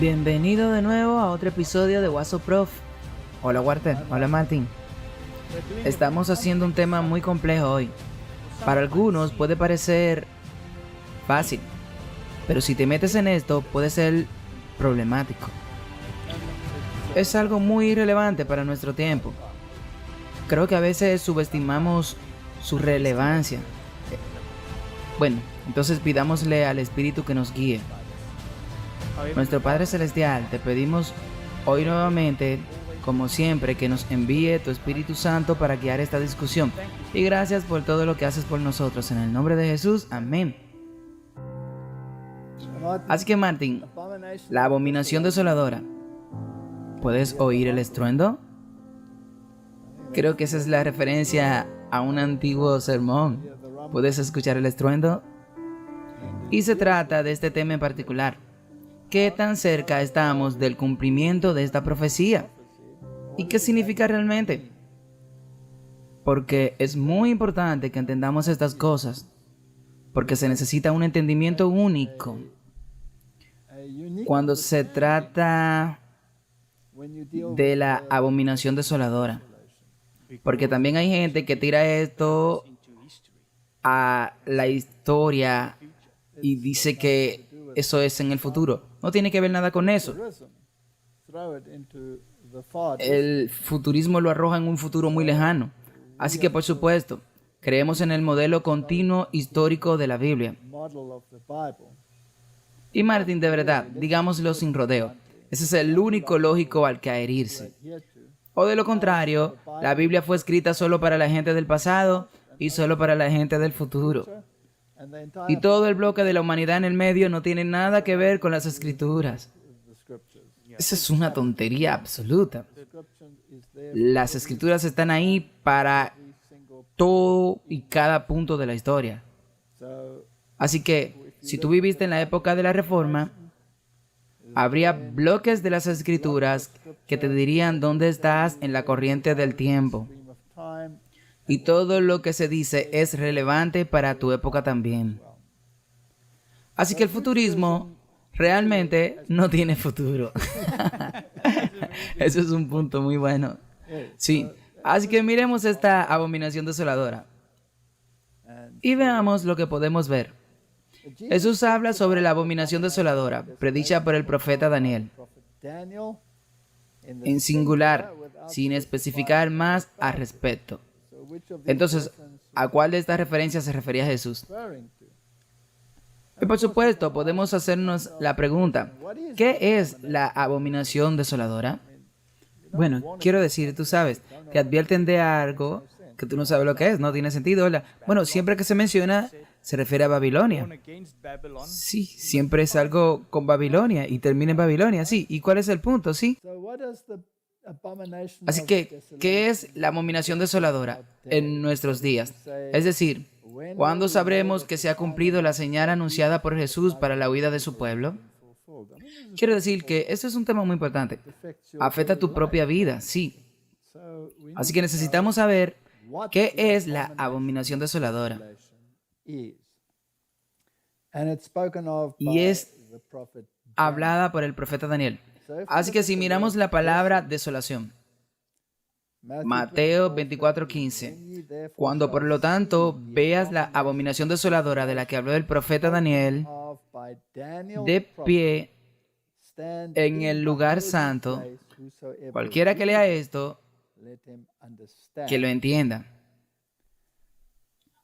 Bienvenido de nuevo a otro episodio de WhatsApp Prof. Hola Walter, hola Martín. Estamos haciendo un tema muy complejo hoy. Para algunos puede parecer fácil, pero si te metes en esto puede ser problemático. Es algo muy relevante para nuestro tiempo. Creo que a veces subestimamos su relevancia. Bueno, entonces pidámosle al Espíritu que nos guíe. Nuestro Padre Celestial, te pedimos hoy nuevamente, como siempre, que nos envíe tu Espíritu Santo para guiar esta discusión. Y gracias por todo lo que haces por nosotros. En el nombre de Jesús, amén. Así que Martín, la abominación desoladora. ¿Puedes oír el estruendo? Creo que esa es la referencia a un antiguo sermón. ¿Puedes escuchar el estruendo? Y se trata de este tema en particular. ¿Qué tan cerca estamos del cumplimiento de esta profecía? ¿Y qué significa realmente? Porque es muy importante que entendamos estas cosas, porque se necesita un entendimiento único cuando se trata de la abominación desoladora. Porque también hay gente que tira esto a la historia y dice que eso es en el futuro. No tiene que ver nada con eso. El futurismo lo arroja en un futuro muy lejano. Así que, por supuesto, creemos en el modelo continuo histórico de la Biblia. Y Martín, de verdad, digámoslo sin rodeo, ese es el único lógico al que adherirse. O de lo contrario, la Biblia fue escrita solo para la gente del pasado y solo para la gente del futuro. Y todo el bloque de la humanidad en el medio no tiene nada que ver con las escrituras. Esa es una tontería absoluta. Las escrituras están ahí para todo y cada punto de la historia. Así que, si tú viviste en la época de la Reforma, habría bloques de las escrituras que te dirían dónde estás en la corriente del tiempo. Y todo lo que se dice es relevante para tu época también. Así que el futurismo realmente no tiene futuro. Eso es un punto muy bueno. Sí, así que miremos esta abominación desoladora. Y veamos lo que podemos ver. Jesús habla sobre la abominación desoladora, predicha por el profeta Daniel. En singular, sin especificar más al respecto. Entonces, ¿a cuál de estas referencias se refería Jesús? Y por supuesto, podemos hacernos la pregunta, ¿qué es la abominación desoladora? Bueno, quiero decir, tú sabes, te advierten de algo que tú no sabes lo que es, no tiene sentido. Bueno, siempre que se menciona, se refiere a Babilonia. Sí, siempre es algo con Babilonia y termina en Babilonia, sí. ¿Y cuál es el punto? Sí. Así que, ¿qué es la abominación desoladora en nuestros días? Es decir, ¿cuándo sabremos que se ha cumplido la señal anunciada por Jesús para la huida de su pueblo? Quiero decir que este es un tema muy importante. Afecta tu propia vida, sí. Así que necesitamos saber qué es la abominación desoladora. Y es hablada por el profeta Daniel. Así que si miramos la palabra desolación, Mateo 24:15, cuando por lo tanto veas la abominación desoladora de la que habló el profeta Daniel, de pie en el lugar santo, cualquiera que lea esto, que lo entienda.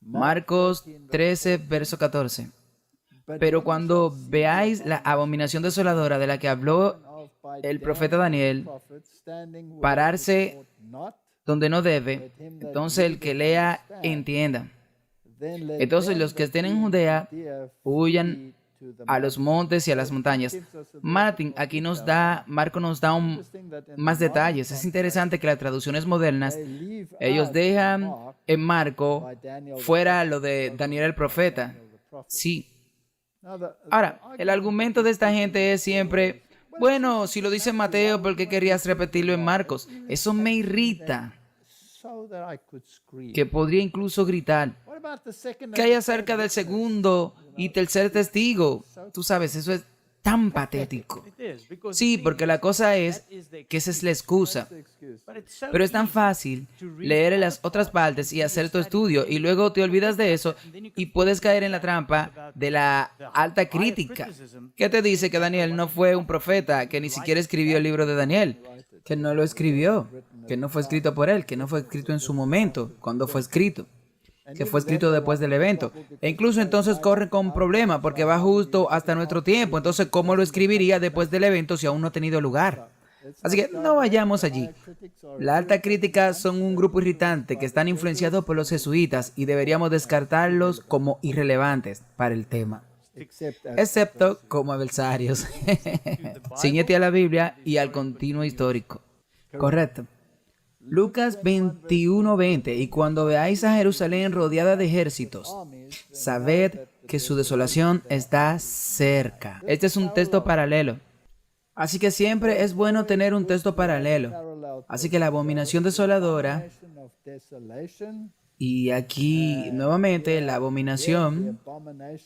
Marcos 13, verso 14. Pero cuando veáis la abominación desoladora de la que habló el profeta Daniel, pararse donde no debe, entonces el que lea entienda. Entonces los que estén en Judea huyan a los montes y a las montañas. Marco nos da más detalles. Es interesante que las traducciones modernas, ellos dejan en Marco fuera lo de Daniel el profeta. Sí. Ahora, el argumento de esta gente es siempre, bueno, si lo dice Mateo, ¿por qué querías repetirlo en Marcos? Eso me irrita. Que podría incluso gritar. ¿Qué hay acerca del segundo y tercer testigo? Tú sabes, eso es tan patético. Sí, porque la cosa es que esa es la excusa. Pero es tan fácil leer las otras partes y hacer tu estudio y luego te olvidas de eso y puedes caer en la trampa de la alta crítica. ¿Qué te dice que Daniel no fue un profeta, que ni siquiera escribió el libro de Daniel? Que no lo escribió, que no fue escrito por él, que no fue escrito en su momento, cuando fue escrito, que fue escrito después del evento. E incluso entonces corre con problema porque va justo hasta nuestro tiempo. Entonces, ¿cómo lo escribiría después del evento si aún no ha tenido lugar? Así que no vayamos allí. La alta crítica son un grupo irritante que están influenciados por los jesuitas y deberíamos descartarlos como irrelevantes para el tema. Excepto como adversarios. Ciñete a la Biblia y al continuo histórico. Correcto. Lucas 21:20. Y cuando veáis a Jerusalén rodeada de ejércitos, sabed que su desolación está cerca. Este es un texto paralelo. Así que siempre es bueno tener un texto paralelo. Así que la abominación desoladora, y aquí nuevamente la abominación,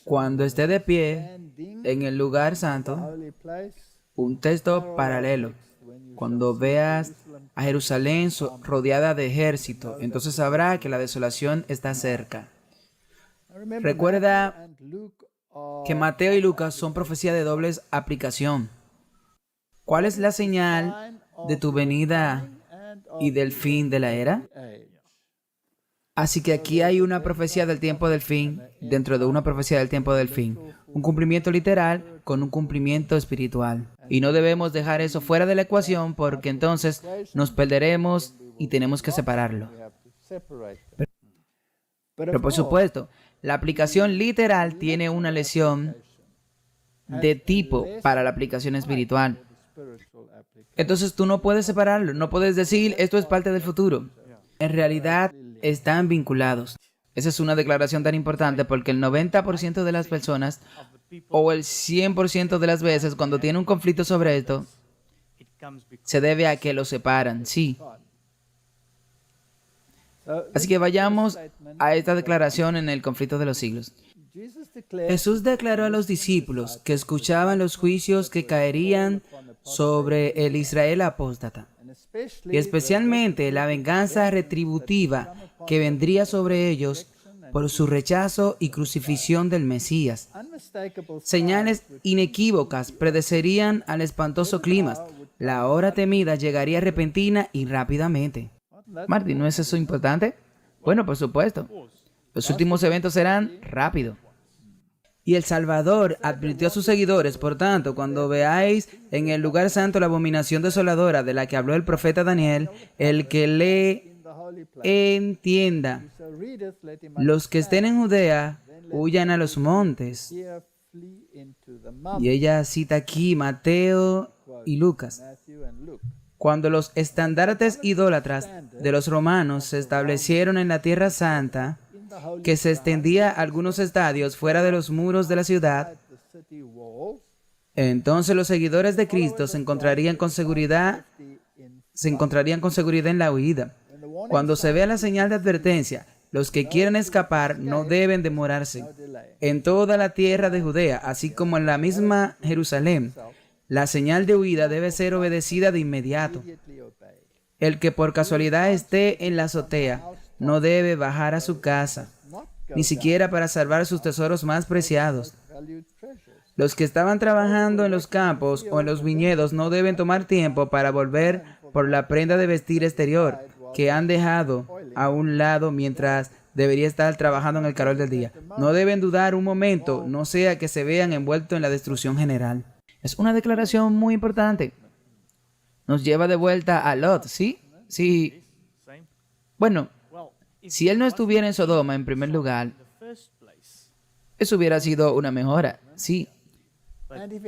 cuando esté de pie en el lugar santo, un texto paralelo. Cuando veas a Jerusalén rodeada de ejército, entonces sabrá que la desolación está cerca. Recuerda que Mateo y Lucas son profecías de doble aplicación. ¿Cuál es la señal de tu venida y del fin de la era? Así que aquí hay una profecía del tiempo del fin dentro de una profecía del tiempo del fin. Un cumplimiento literal con un cumplimiento espiritual. Y no debemos dejar eso fuera de la ecuación porque entonces nos perderemos y tenemos que separarlo. Pero por supuesto, la aplicación literal tiene una lesión de tipo para la aplicación espiritual. Entonces tú no puedes separarlo, no puedes decir esto es parte del futuro. En realidad están vinculados. Esa es una declaración tan importante porque el 90% de las personas o el 100% de las veces cuando tiene un conflicto sobre esto se debe a que lo separan, sí. Así que vayamos a esta declaración en el conflicto de los siglos. Jesús declaró a los discípulos que escuchaban los juicios que caerían sobre el Israel apóstata, y especialmente la venganza retributiva que vendría sobre ellos por su rechazo y crucifixión del Mesías. Señales inequívocas predecerían al espantoso clima. La hora temida llegaría repentina y rápidamente. Martín, ¿no es eso importante? Bueno, por supuesto. Los últimos eventos serán rápidos. Y el Salvador advirtió a sus seguidores, por tanto, cuando veáis en el lugar santo la abominación desoladora de la que habló el profeta Daniel, el que lee entienda. Los que estén en Judea, huyan a los montes. Y ella cita aquí Mateo y Lucas. Cuando los estandartes idólatras de los romanos se establecieron en la Tierra Santa, que se extendía a algunos estadios fuera de los muros de la ciudad, entonces los seguidores de Cristo se encontrarían con seguridad en la huida. Cuando se vea la señal de advertencia, los que quieren escapar no deben demorarse. En toda la tierra de Judea, así como en la misma Jerusalén, la señal de huida debe ser obedecida de inmediato. El que por casualidad esté en la azotea no debe bajar a su casa, ni siquiera para salvar sus tesoros más preciados. Los que estaban trabajando en los campos o en los viñedos no deben tomar tiempo para volver por la prenda de vestir exterior que han dejado a un lado mientras debería estar trabajando en el calor del día. No deben dudar un momento, no sea que se vean envueltos en la destrucción general. Es una declaración muy importante. Nos lleva de vuelta a Lot, ¿sí? Sí. Bueno, si él no estuviera en Sodoma en primer lugar, eso hubiera sido una mejora, sí.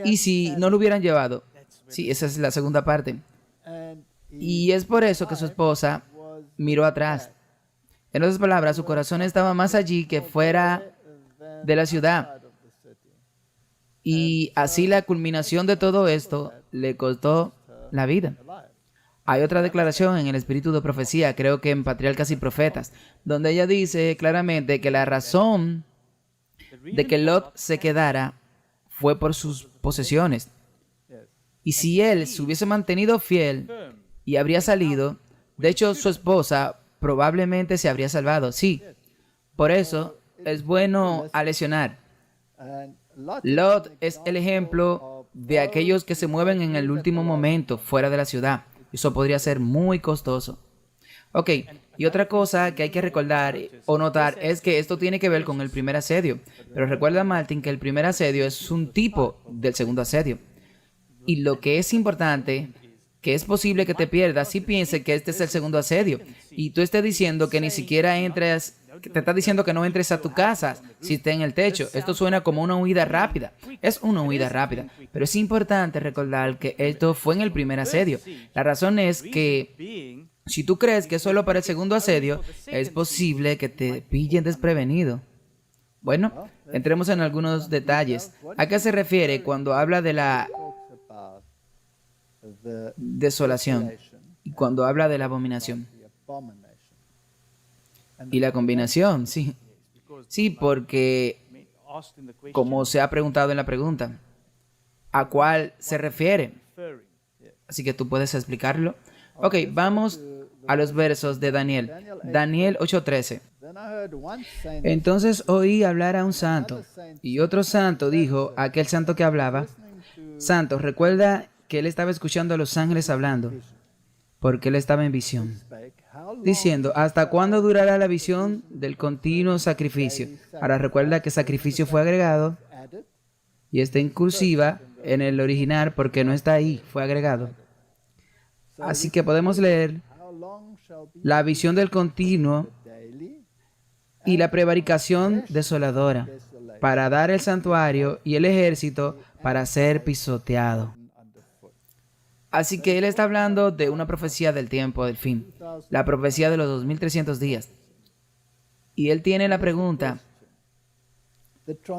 Y si no lo hubieran llevado, sí, esa es la segunda parte. Y es por eso que su esposa miró atrás. En otras palabras, su corazón estaba más allí que fuera de la ciudad. Y así la culminación de todo esto le costó la vida. Hay otra declaración en el espíritu de profecía, creo que en Patriarcas y Profetas, donde ella dice claramente que la razón de que Lot se quedara fue por sus posesiones. Y si él se hubiese mantenido fiel y habría salido, de hecho su esposa probablemente se habría salvado. Sí, por eso es bueno aleccionar. Lot es el ejemplo de aquellos que se mueven en el último momento fuera de la ciudad. Eso podría ser muy costoso. Ok, y otra cosa que hay que recordar o notar es que esto tiene que ver con el primer asedio. Pero recuerda, Martin, que el primer asedio es un tipo del segundo asedio. Y lo que es importante, que es posible que te pierdas si pienses que este es el segundo asedio. Y tú estés diciendo que ni siquiera entres, que te estás diciendo que no entres a tu casa si está en el techo. Esto suena como una huida rápida. Es una huida rápida. Pero es importante recordar que esto fue en el primer asedio. La razón es que si tú crees que es solo para el segundo asedio, es posible que te pillen desprevenido. Bueno, entremos en algunos detalles. ¿A qué se refiere cuando habla de la desolación y cuando habla de la abominación? Y la combinación, sí. Sí, porque, como se ha preguntado en la pregunta, ¿a cuál se refiere? Así que tú puedes explicarlo. Ok, vamos a los versos de Daniel. Daniel 8:13. Entonces oí hablar a un santo, y otro santo dijo a aquel santo que hablaba: Santo, recuerda que él estaba escuchando a los ángeles hablando, porque él estaba en visión, diciendo: ¿hasta cuándo durará la visión del continuo sacrificio? Ahora recuerda que sacrificio fue agregado, y está en cursiva en el original porque no está ahí, fue agregado. Así que podemos leer la visión del continuo y la prevaricación desoladora para dar el santuario y el ejército para ser pisoteado. Así que él está hablando de una profecía del tiempo del fin, la profecía de los 2300 días. Y él tiene la pregunta,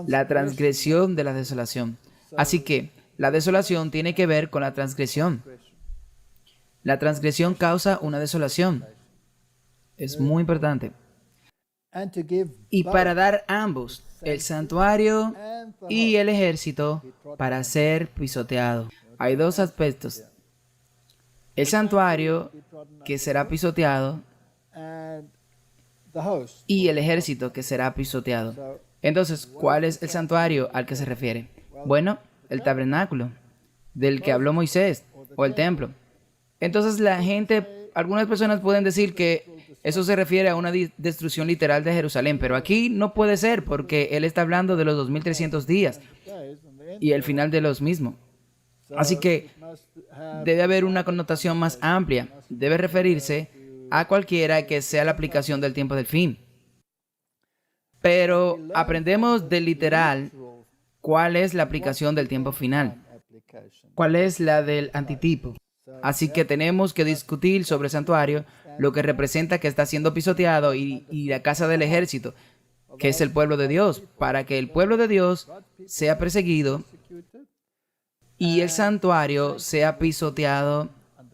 la transgresión de la desolación. Así que la desolación tiene que ver con la transgresión. La transgresión causa una desolación. Es muy importante. Y para dar ambos, el santuario y el ejército, para ser pisoteado. Hay dos aspectos. El santuario, que será pisoteado, y el ejército, que será pisoteado. Entonces, ¿cuál es el santuario al que se refiere? Bueno, el tabernáculo, del que habló Moisés, o el templo. Entonces la gente, algunas personas pueden decir que eso se refiere a una destrucción literal de Jerusalén, pero aquí no puede ser porque él está hablando de los 2300 días y el final de los mismos. Así que debe haber una connotación más amplia, debe referirse a cualquiera que sea la aplicación del tiempo del fin. Pero aprendemos del literal cuál es la aplicación del tiempo final, cuál es la del antitipo. Así que tenemos que discutir sobre el santuario, lo que representa que está siendo pisoteado, y la casa del ejército, que es el pueblo de Dios, para que el pueblo de Dios sea perseguido y el santuario sea pisoteado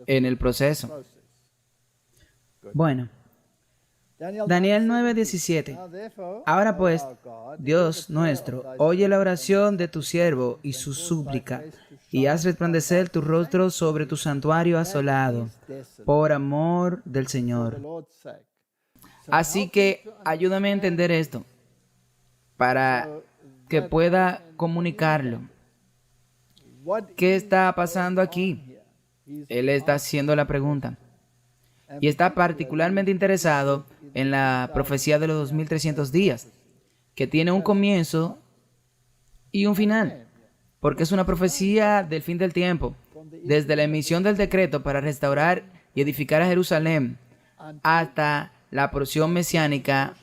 en el proceso. Bueno, Daniel 9:17. Ahora pues, Dios nuestro, oye la oración de tu siervo y su súplica, y haz resplandecer tu rostro sobre tu santuario asolado, por amor del Señor. Así que ayúdame a entender esto, para que pueda comunicarlo. ¿Qué está pasando aquí? Él está haciendo la pregunta. Y está particularmente interesado en la profecía de los 2300 días, que tiene un comienzo y un final, porque es una profecía del fin del tiempo, desde la emisión del decreto para restaurar y edificar a Jerusalén hasta la porción mesiánica.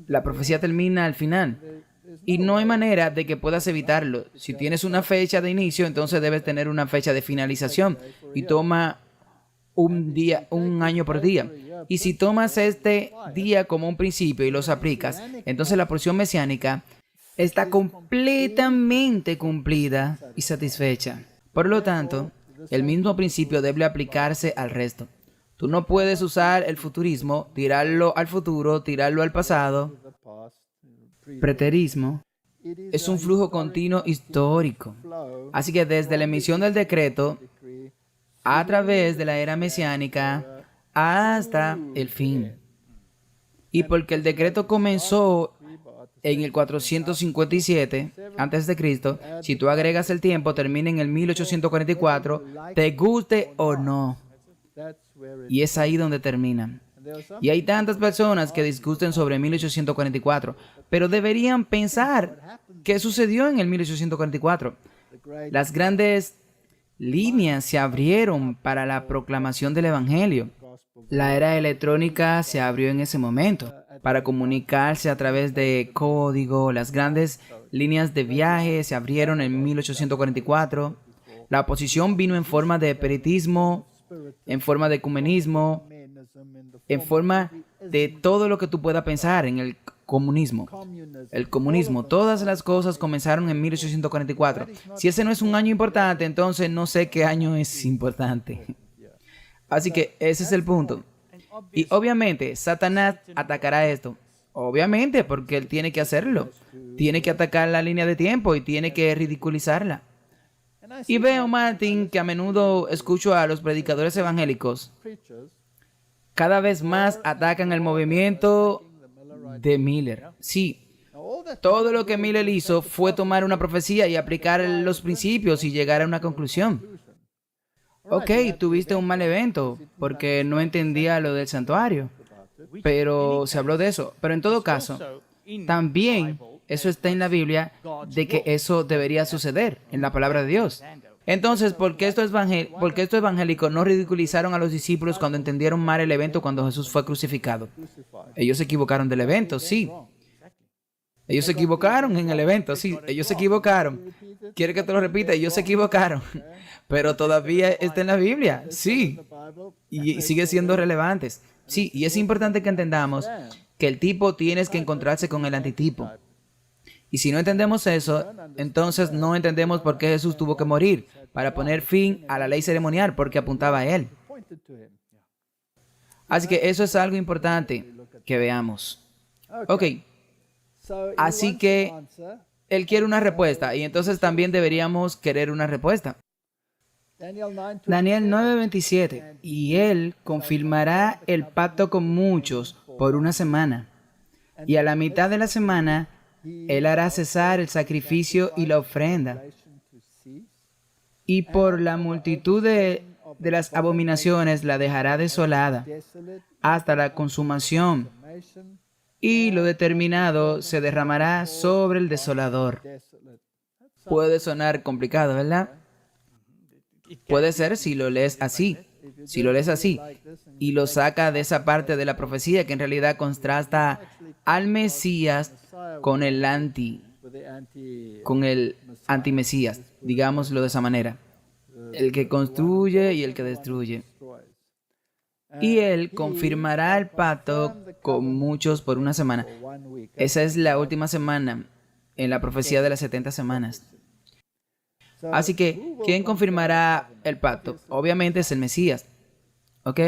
La profecía termina al final y no hay manera de que puedas evitarlo. Si tienes una fecha de inicio, entonces debes tener una fecha de finalización, y toma un día, un año por día. Y si tomas este día como un principio y los aplicas, entonces la porción mesiánica está completamente cumplida y satisfecha. Por lo tanto, el mismo principio debe aplicarse al resto. Tú no puedes usar el futurismo, tirarlo al futuro, tirarlo al pasado, preterismo, Es un flujo continuo histórico. Así que desde la emisión del decreto, a través de la era mesiánica, hasta el fin. Y porque el decreto comenzó en el 457 antes de Cristo, si tú agregas el tiempo, termina en el 1844, te guste o no. Y es ahí donde termina. Y hay tantas personas que discuten sobre 1844, pero deberían pensar qué sucedió en el 1844. Las grandes líneas se abrieron para la proclamación del Evangelio. La era electrónica se abrió en ese momento para comunicarse a través de código. Las grandes líneas de viaje se abrieron en 1844. La oposición vino en forma de espiritismo, en forma de ecumenismo, en forma de todo lo que tú puedas pensar en el comunismo. El comunismo, todas las cosas comenzaron en 1844. Si ese no es un año importante, entonces no sé qué año es importante. Así que ese es el punto. Y obviamente Satanás atacará esto. Obviamente, porque él tiene que hacerlo. Tiene que atacar la línea de tiempo y tiene que ridiculizarla. Y veo, Martin, que a menudo escucho a los predicadores evangélicos cada vez más atacan el movimiento de Miller. Sí, todo lo que Miller hizo fue tomar una profecía y aplicar los principios y llegar a una conclusión. Ok, tuviste un mal evento porque no entendía lo del santuario, pero se habló de eso. Pero en todo caso, también eso está en la Biblia de que eso debería suceder en la palabra de Dios. Entonces, ¿por qué estos evangélicos no ridiculizaron a los discípulos cuando entendieron mal el evento cuando Jesús fue crucificado? Ellos se equivocaron del evento, sí. Ellos se equivocaron en el evento, sí. Ellos se equivocaron. ¿Quiere que te lo repita? Ellos se equivocaron. Pero todavía está en la Biblia, sí. Y sigue siendo relevantes. Sí, y es importante que entendamos que el tipo tienes que encontrarse con el antitipo. Y si no entendemos eso, entonces no entendemos por qué Jesús tuvo que morir, para poner fin a la ley ceremonial, porque apuntaba a él. Así que eso es algo importante que veamos. Ok, así que él quiere una respuesta, y entonces también deberíamos querer una respuesta. Daniel 9:27, y él confirmará el pacto con muchos por una semana, y a la mitad de la semana él hará cesar el sacrificio y la ofrenda, y por la multitud de las abominaciones la dejará desolada hasta la consumación, y lo determinado se derramará sobre el desolador. Puede sonar complicado, ¿verdad? Puede ser si lo lees así. Si lo lees así y lo saca de esa parte de la profecía que en realidad contrasta al Mesías con el antimesías, digámoslo de esa manera. El que construye y el que destruye. Y él confirmará el pacto con muchos por una semana. Esa es la última semana en la profecía de las 70 semanas. Así que, ¿quién confirmará el pacto? Obviamente es el Mesías. ¿Ok?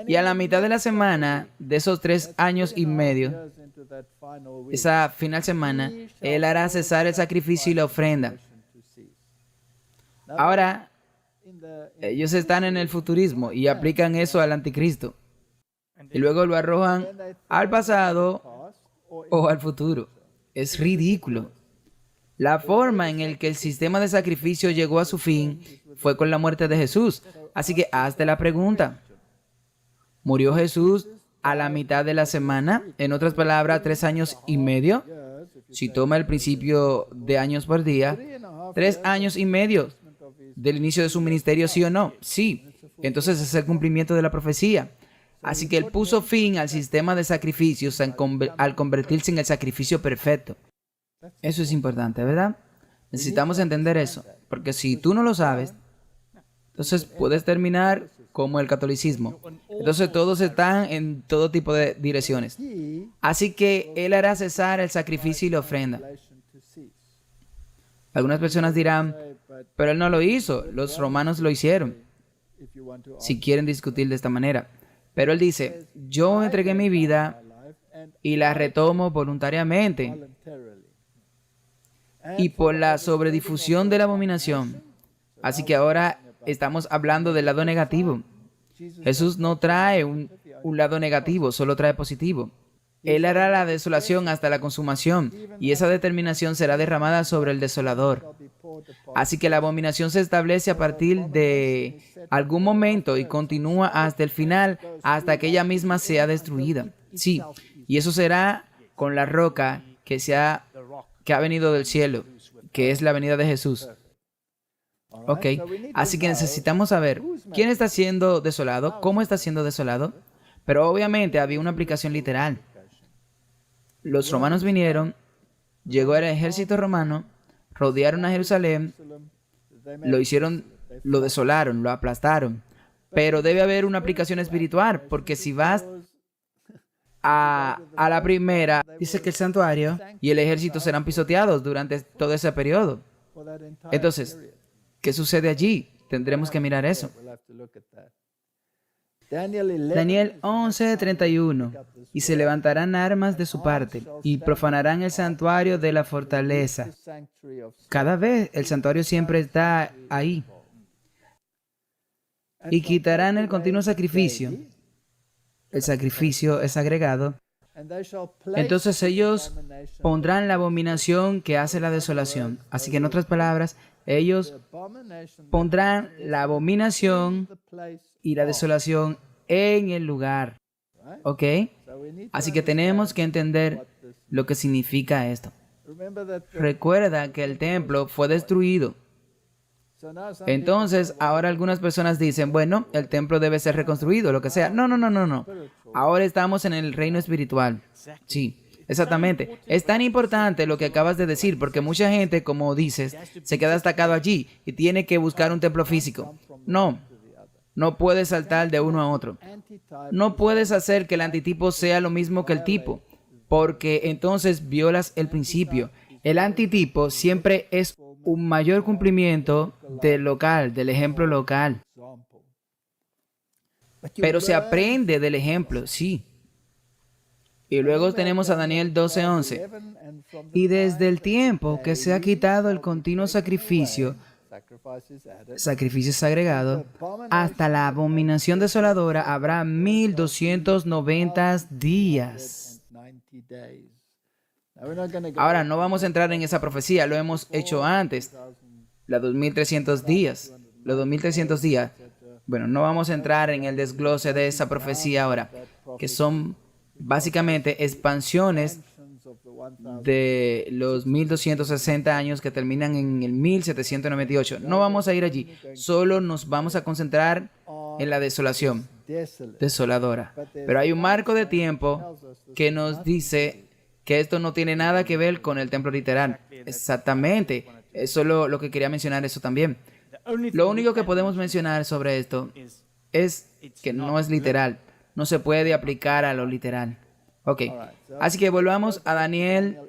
Y a la mitad de la semana, de esos 3 años y medio, esa final semana, él hará cesar el sacrificio y la ofrenda. Ahora, ellos están en el futurismo y aplican eso al anticristo. Y luego lo arrojan al pasado o al futuro. Es ridículo. La forma en la que el sistema de sacrificio llegó a su fin fue con la muerte de Jesús. Así que hazte la pregunta. ¿Murió Jesús a la mitad de la semana? En otras palabras, 3 años y medio. Si toma el principio de años por día, 3 años y medio del inicio de su ministerio, ¿sí o no? Sí. Entonces es el cumplimiento de la profecía. Así que él puso fin al sistema de sacrificios al convertirse en el sacrificio perfecto. Eso es importante, ¿verdad? Necesitamos entender eso, porque si tú no lo sabes, entonces puedes terminar como el catolicismo. Entonces todos están en todo tipo de direcciones. Así que él hará cesar el sacrificio y la ofrenda. Algunas personas dirán, pero él no lo hizo, los romanos lo hicieron, si quieren discutir de esta manera. Pero él dice, yo entregué mi vida y la retomo voluntariamente. y por la sobredifusión de la abominación. Así que ahora estamos hablando del lado negativo. Jesús no trae un lado negativo, solo trae positivo. Él hará la desolación hasta la consumación, y esa determinación será derramada sobre el desolador. Así que la abominación se establece a partir de algún momento y continúa hasta el final, hasta que ella misma sea destruida. Sí, y eso será con la roca que ha venido del cielo, que es la venida de Jesús. Ok, así que necesitamos saber quién está siendo desolado, cómo está siendo desolado, pero obviamente había una aplicación literal. Los romanos vinieron, llegó el ejército romano, rodearon a Jerusalén, lo desolaron, lo aplastaron. Pero debe haber una aplicación espiritual, porque si vas a la primera, dice que el santuario y el ejército serán pisoteados durante todo ese periodo. Entonces, ¿qué sucede allí? Tendremos que mirar eso. Daniel 11:31. Y se levantarán armas de su parte, y profanarán el santuario de la fortaleza. Cada vez el santuario siempre está ahí. Y quitarán el continuo sacrificio. El sacrificio es agregado. Entonces ellos pondrán la abominación que hace la desolación. Así que en otras palabras, ellos pondrán la abominación y la desolación en el lugar. ¿Ok? Así que tenemos que entender lo que significa esto. Recuerda que el templo fue destruido. Entonces, ahora algunas personas dicen, bueno, el templo debe ser reconstruido, lo que sea. No, no, no, no, no. Ahora estamos en el reino espiritual. Sí, exactamente. Es tan importante lo que acabas de decir, porque mucha gente, como dices, se queda destacado allí y tiene que buscar un templo físico. No, no puedes saltar de uno a otro. No puedes hacer que el antitipo sea lo mismo que el tipo, porque entonces violas el principio. El antitipo siempre es un mayor cumplimiento del local, del ejemplo local. Pero se aprende del ejemplo, sí. Y luego tenemos a Daniel 12:11. Y desde el tiempo que se ha quitado el continuo sacrificio agregado, hasta la abominación desoladora habrá 1290 días. Ahora, no vamos a entrar en esa profecía, lo hemos hecho antes, los 2300 días, los 2300 días. Bueno, no vamos a entrar en el desglose de esa profecía ahora, que son básicamente expansiones de los 1260 años que terminan en el 1798. No vamos a ir allí, solo nos vamos a concentrar en la desolación desoladora. Pero hay un marco de tiempo que nos dice que esto no tiene nada que ver con el templo literal. Exactamente. Eso es lo que quería mencionar, eso también. Lo único que podemos mencionar sobre esto es que no es literal. No se puede aplicar a lo literal. Ok. Así que volvamos a Daniel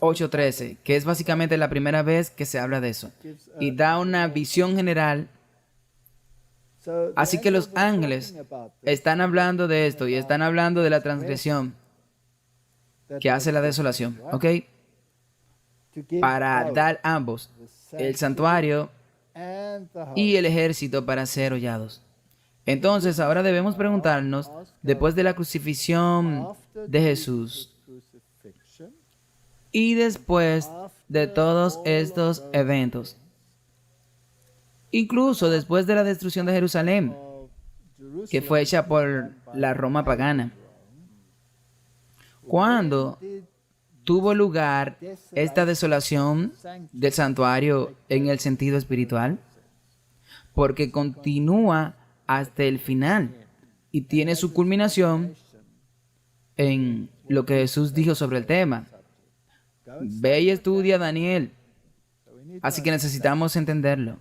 8:13, que es básicamente la primera vez que se habla de eso. Y da una visión general. Así que los ángeles están hablando de esto y están hablando de la transgresión que hace la desolación, ¿ok? Para dar ambos, el santuario y el ejército, para ser hollados. Entonces, ahora debemos preguntarnos, después de la crucifixión de Jesús y después de todos estos eventos, incluso después de la destrucción de Jerusalén, que fue hecha por la Roma pagana, ¿cuándo tuvo lugar esta desolación del santuario en el sentido espiritual? Porque continúa hasta el final y tiene su culminación en lo que Jesús dijo sobre el tema. Ve y estudia Daniel. Así que necesitamos entenderlo.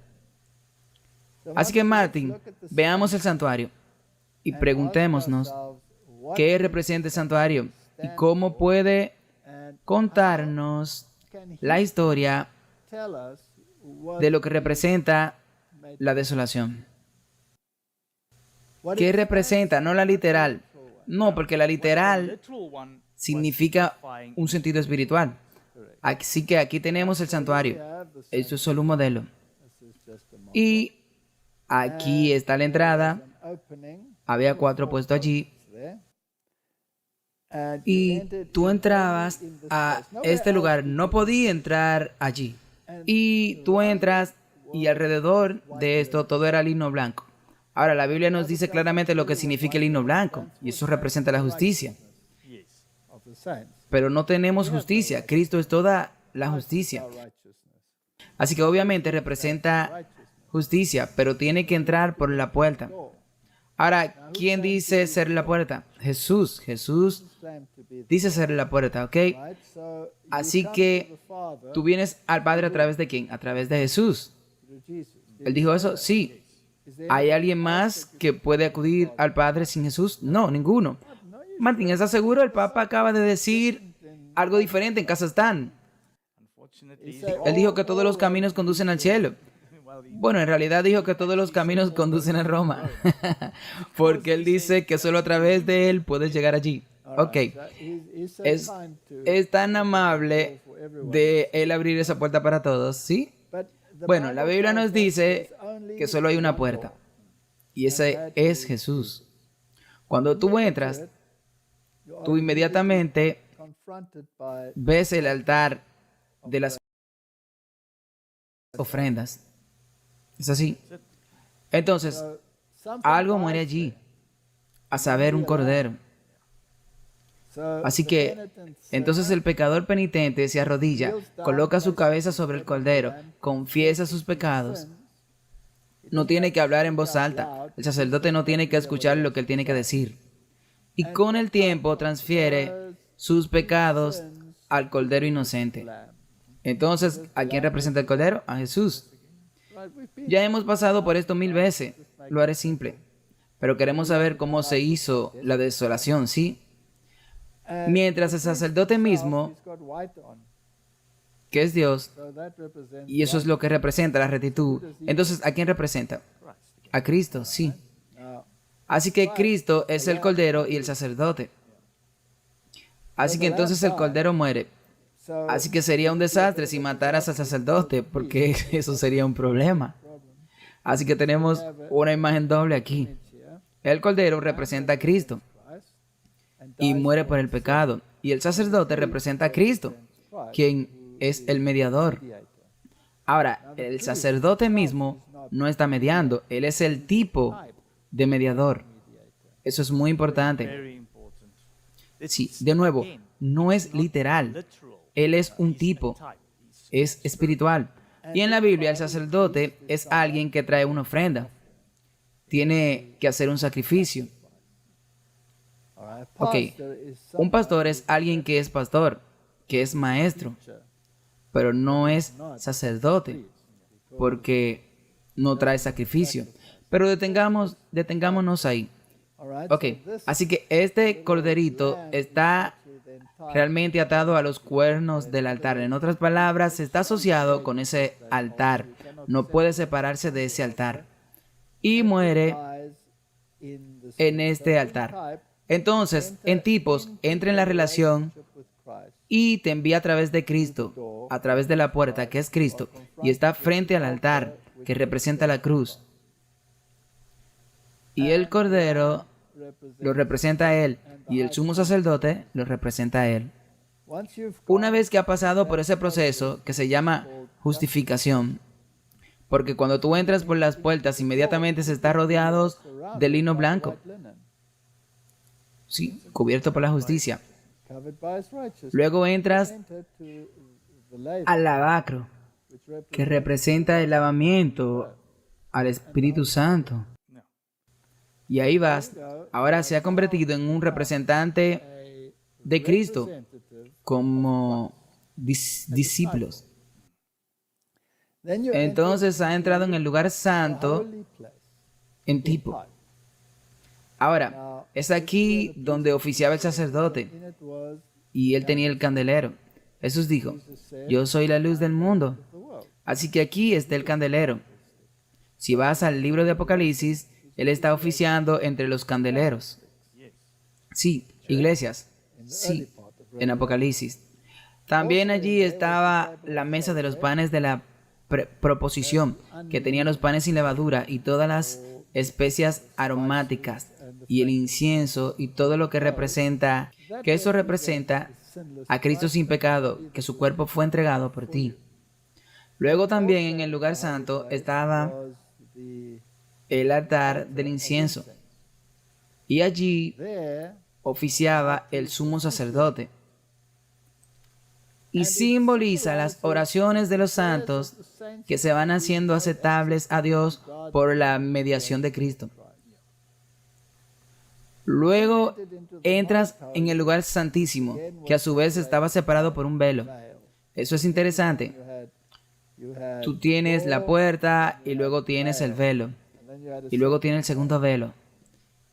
Así que, Martín, veamos el santuario y preguntémonos qué representa el santuario y cómo puede contarnos la historia de lo que representa la desolación. ¿Qué representa? No la literal. No, porque la literal significa un sentido espiritual. Así que aquí tenemos el santuario. Esto es solo un modelo. Y aquí está la entrada. Había 4 puestos allí. Y tú entrabas a este lugar. No podía entrar allí. Y tú entras y alrededor de esto todo era lino blanco. Ahora, la Biblia nos dice claramente lo que significa el lino blanco. Y eso representa la justicia. Pero no tenemos justicia. Cristo es toda la justicia. Así que obviamente representa justicia, pero tiene que entrar por la puerta. Ahora, ¿quién dice ser la puerta? Jesús. Jesús dice ser la puerta, ¿ok? Así que tú vienes al Padre a través de ¿quién? A través de Jesús. ¿Él dijo eso? Sí. ¿Hay alguien más que puede acudir al Padre sin Jesús? No, ninguno. Martín, ¿estás seguro? El Papa acaba de decir algo diferente en Kazajstán. Él dijo que todos los caminos conducen al cielo. Bueno, en realidad dijo que todos los caminos conducen a Roma. Porque él dice que solo a través de él puedes llegar allí. Ok. Es tan amable de él abrir esa puerta para todos, ¿sí? Bueno, la Biblia nos dice que solo hay una puerta. Y ese es Jesús. Cuando tú entras, tú inmediatamente ves el altar de las ofrendas. ¿Es así? Entonces, algo muere allí, a saber, un cordero. Así que, entonces el pecador penitente se arrodilla, coloca su cabeza sobre el cordero, confiesa sus pecados. No tiene que hablar en voz alta. El sacerdote no tiene que escuchar lo que él tiene que decir. Y con el tiempo transfiere sus pecados al cordero inocente. Entonces, ¿a quién representa el cordero? A Jesús. Ya hemos pasado por esto 1000 veces. Lo haré simple. Pero queremos saber cómo se hizo la desolación, ¿sí? Mientras el sacerdote mismo, que es Dios, y eso es lo que representa la rectitud. Entonces, ¿a quién representa? A Cristo, sí. Así que Cristo es el cordero y el sacerdote. Así que entonces el cordero muere. Así que sería un desastre si mataras al sacerdote, porque eso sería un problema. Así que tenemos una imagen doble aquí. El cordero representa a Cristo y muere por el pecado. Y el sacerdote representa a Cristo, quien es el mediador. Ahora, el sacerdote mismo no está mediando. Él es el tipo de mediador. Eso es muy importante. Sí, de nuevo, no es literal. Él es un tipo. Es espiritual. Y en la Biblia el sacerdote es alguien que trae una ofrenda. Tiene que hacer un sacrificio. Ok, un pastor es alguien que es pastor, que es maestro, pero no es sacerdote, porque no trae sacrificio. Pero detengámonos ahí. Ok, así que este corderito está realmente atado a los cuernos del altar. En otras palabras, está asociado con ese altar. No puede separarse de ese altar. Y muere en este altar. Entonces, en tipos, entra en la relación y te envía a través de Cristo, a través de la puerta, que es Cristo, y está frente al altar, que representa la cruz. Y el Cordero lo representa a Él, y el sumo sacerdote lo representa a Él. Una vez que ha pasado por ese proceso que se llama justificación, porque cuando tú entras por las puertas, inmediatamente se está rodeado de lino blanco. Sí, cubierto por la justicia. Luego entras al lavacro, que representa el lavamiento al Espíritu Santo. Y ahí vas. Ahora se ha convertido en un representante de Cristo como discípulos. Entonces ha entrado en el lugar santo en tipo. Ahora, es aquí donde oficiaba el sacerdote y él tenía el candelero. Jesús dijo, yo soy la luz del mundo. Así que aquí está el candelero. Si vas al libro de Apocalipsis, él está oficiando entre los candeleros. Sí, iglesias. Sí, en Apocalipsis. También allí estaba la mesa de los panes de la proposición, que tenía los panes sin levadura y todas las especias aromáticas y el incienso y todo lo que representa, que eso representa a Cristo sin pecado, que su cuerpo fue entregado por ti. Luego también en el lugar santo estaba el altar del incienso y allí oficiaba el sumo sacerdote y simboliza las oraciones de los santos que se van haciendo aceptables a Dios por la mediación de Cristo. Luego entras en el lugar santísimo, que a su vez estaba separado por un velo. Eso es interesante. Tú tienes la puerta y luego tienes el velo. Y luego tienes el segundo velo.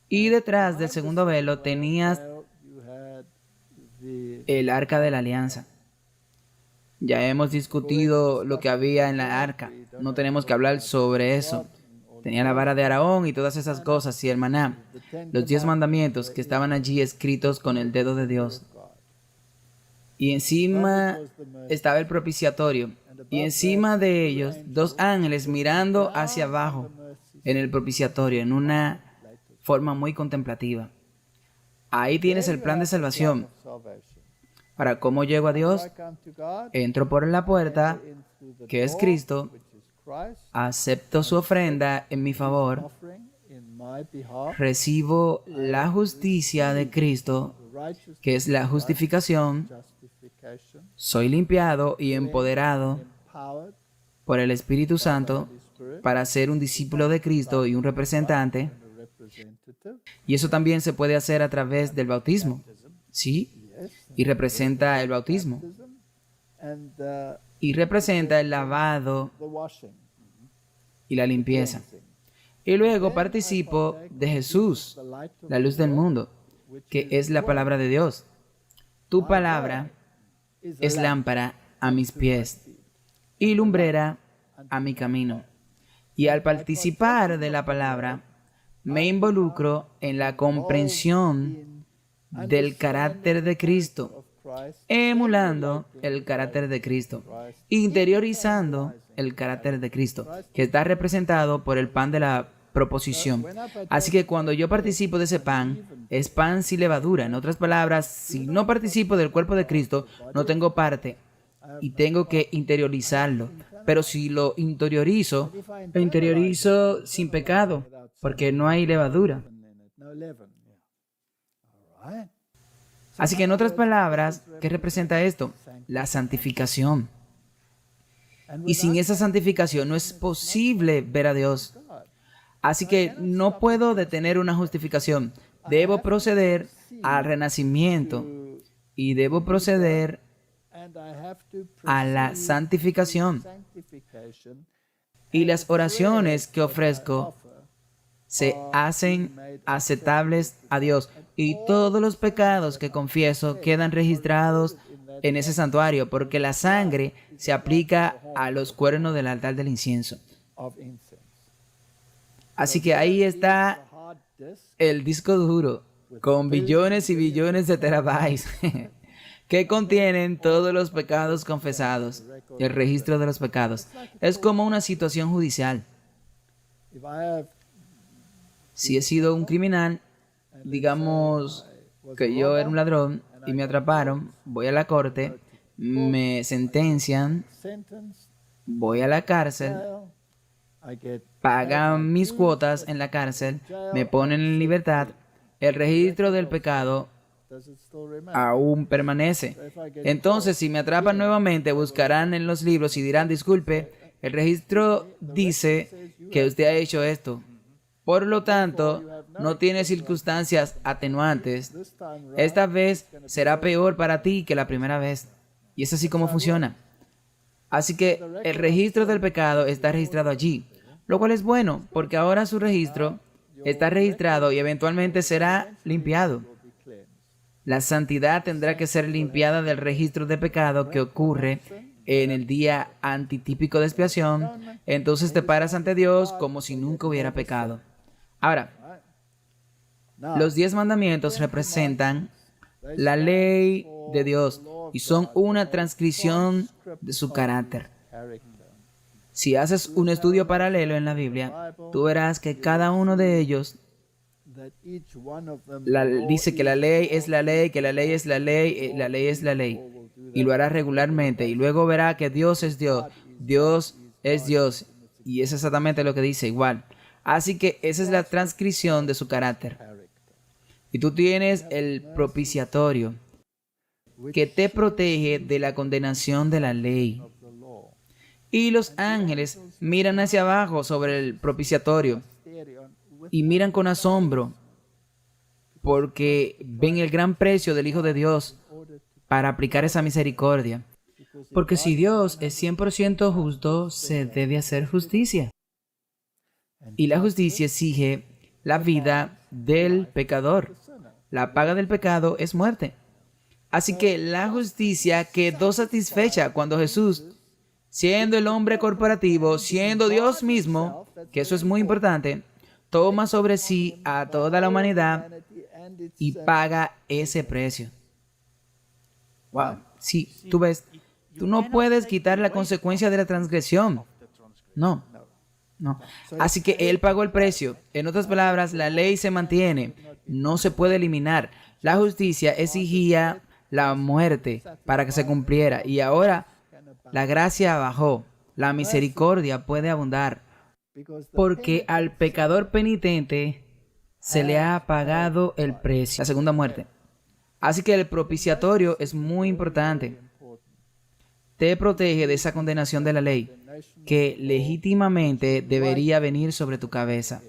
Y detrás del segundo velo tenías el arca de la alianza. Ya hemos discutido lo que había en la arca. No tenemos que hablar sobre eso. Tenía la vara de Aarón y todas esas cosas y el maná. Los 10 mandamientos que estaban allí escritos con el dedo de Dios. Y encima estaba el propiciatorio. Y encima de ellos, 2 ángeles mirando hacia abajo en el propiciatorio, en una forma muy contemplativa. Ahí tienes el plan de salvación. Para cómo llego a Dios, entro por la puerta, que es Cristo, acepto su ofrenda en mi favor, recibo la justicia de Cristo, que es la justificación, soy limpiado y empoderado por el Espíritu Santo para ser un discípulo de Cristo y un representante. Y eso también se puede hacer a través del bautismo, ¿sí? Y representa el bautismo. Y representa el lavado y la limpieza. Y luego participo de Jesús, la luz del mundo, que es la palabra de Dios. Tu palabra es lámpara a mis pies y lumbrera a mi camino. Y al participar de la palabra, me involucro en la comprensión del carácter de Cristo, emulando el carácter de Cristo, interiorizando el carácter de Cristo, que está representado por el pan de la proposición. Así que cuando yo participo de ese pan, es pan sin levadura. En otras palabras, si no participo del cuerpo de Cristo, no tengo parte y tengo que interiorizarlo. Pero si lo interiorizo sin pecado, porque no hay levadura. Así que en otras palabras, ¿qué representa esto? La santificación. Y sin esa santificación no es posible ver a Dios. Así que no puedo detener una justificación. Debo proceder al renacimiento y debo proceder a la santificación. Y las oraciones que ofrezco se hacen aceptables a Dios. Y todos los pecados que confieso quedan registrados en ese santuario, porque la sangre se aplica a los cuernos del altar del incienso. Así que ahí está el disco duro, con billones y billones de terabytes, que contienen todos los pecados confesados, el registro de los pecados. Es como una situación judicial. Si he sido un criminal, digamos que yo era un ladrón y me atraparon, voy a la corte, me sentencian, voy a la cárcel, pagan mis cuotas en la cárcel, me ponen en libertad, el registro del pecado aún permanece. Entonces, si me atrapan nuevamente, buscarán en los libros y dirán, disculpe, el registro dice que usted ha hecho esto. Por lo tanto, no tiene circunstancias atenuantes. Esta vez será peor para ti que la primera vez. Y es así como funciona. Así que el registro del pecado está registrado allí, lo cual es bueno, porque ahora su registro está registrado y eventualmente será limpiado. La santidad tendrá que ser limpiada del registro de pecado que ocurre en el día antitípico de expiación. Entonces te paras ante Dios como si nunca hubiera pecado. Ahora, los 10 mandamientos representan la ley de Dios y son una transcripción de su carácter. Si haces un estudio paralelo en la Biblia, tú verás que cada uno de ellos dice que la ley es la ley, que la ley es la ley, la ley es la ley, y lo hará regularmente, y luego verá que Dios es Dios, Dios es Dios, y es exactamente lo que dice igual. Así que esa es la transcripción de su carácter. Y tú tienes el propiciatorio, que te protege de la condenación de la ley. Y los ángeles miran hacia abajo sobre el propiciatorio y miran con asombro porque ven el gran precio del Hijo de Dios para aplicar esa misericordia. Porque si Dios es 100% justo, se debe hacer justicia. Y la justicia exige la vida del pecador. La paga del pecado es muerte. Así que la justicia quedó satisfecha cuando Jesús, siendo el hombre corporativo, siendo Dios mismo, que eso es muy importante, toma sobre sí a toda la humanidad y paga ese precio. Wow. Sí, tú ves, tú no puedes quitar la consecuencia de la transgresión. No. Así que Él pagó el precio. En otras palabras, la ley se mantiene, no se puede eliminar. La justicia exigía la muerte para que se cumpliera, y ahora la gracia bajó, la misericordia puede abundar, porque al pecador penitente se le ha pagado el precio, la segunda muerte. Así que el propiciatorio es muy importante. Te protege de esa condenación de la ley, que legítimamente debería venir sobre tu cabeza.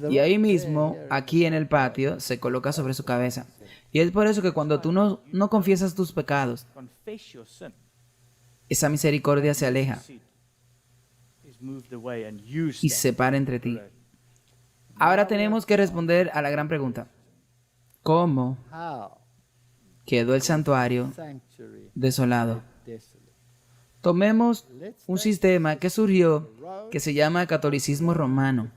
Y ahí mismo, aquí en el patio, se coloca sobre su cabeza. Y es por eso que cuando tú no confiesas tus pecados, esa misericordia se aleja y se separa entre ti. Ahora tenemos que responder a la gran pregunta. ¿Cómo quedó el santuario desolado? Tomemos un sistema que surgió que se llama catolicismo romano.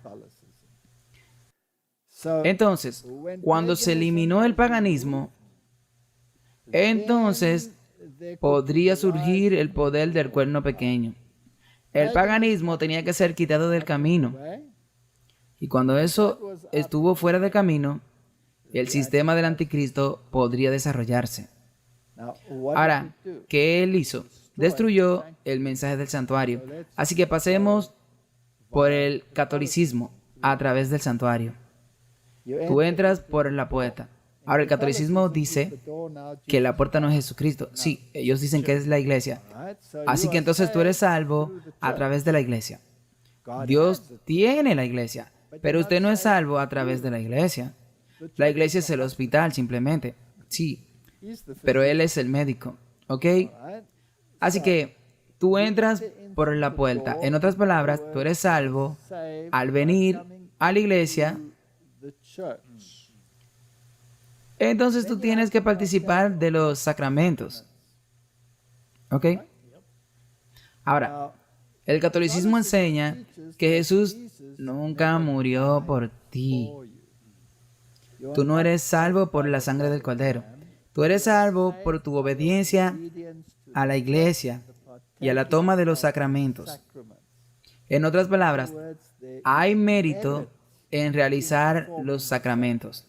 Entonces, cuando se eliminó el paganismo, entonces podría surgir el poder del cuerno pequeño. El paganismo tenía que ser quitado del camino. Y cuando eso estuvo fuera de camino, el sistema del anticristo podría desarrollarse. Ahora, ¿qué él hizo? Destruyó el mensaje del santuario. Así que pasemos por el catolicismo a través del santuario. Tú entras por la puerta. Ahora, el catolicismo dice que la puerta no es Jesucristo. Sí, ellos dicen que es la iglesia. Así que entonces tú eres salvo a través de la iglesia. Dios tiene la iglesia, pero usted no es salvo a través de la iglesia. La iglesia es el hospital, simplemente. Sí, pero Él es el médico. ¿Ok? Así que tú entras por la puerta. En otras palabras, tú eres salvo al venir a la iglesia. Entonces tú tienes que participar de los sacramentos. ¿Ok? Ahora, el catolicismo enseña que Jesús nunca murió por ti. Tú no eres salvo por la sangre del Cordero. Tú eres salvo por tu obediencia a la iglesia y a la toma de los sacramentos. En otras palabras, hay mérito en realizar los sacramentos.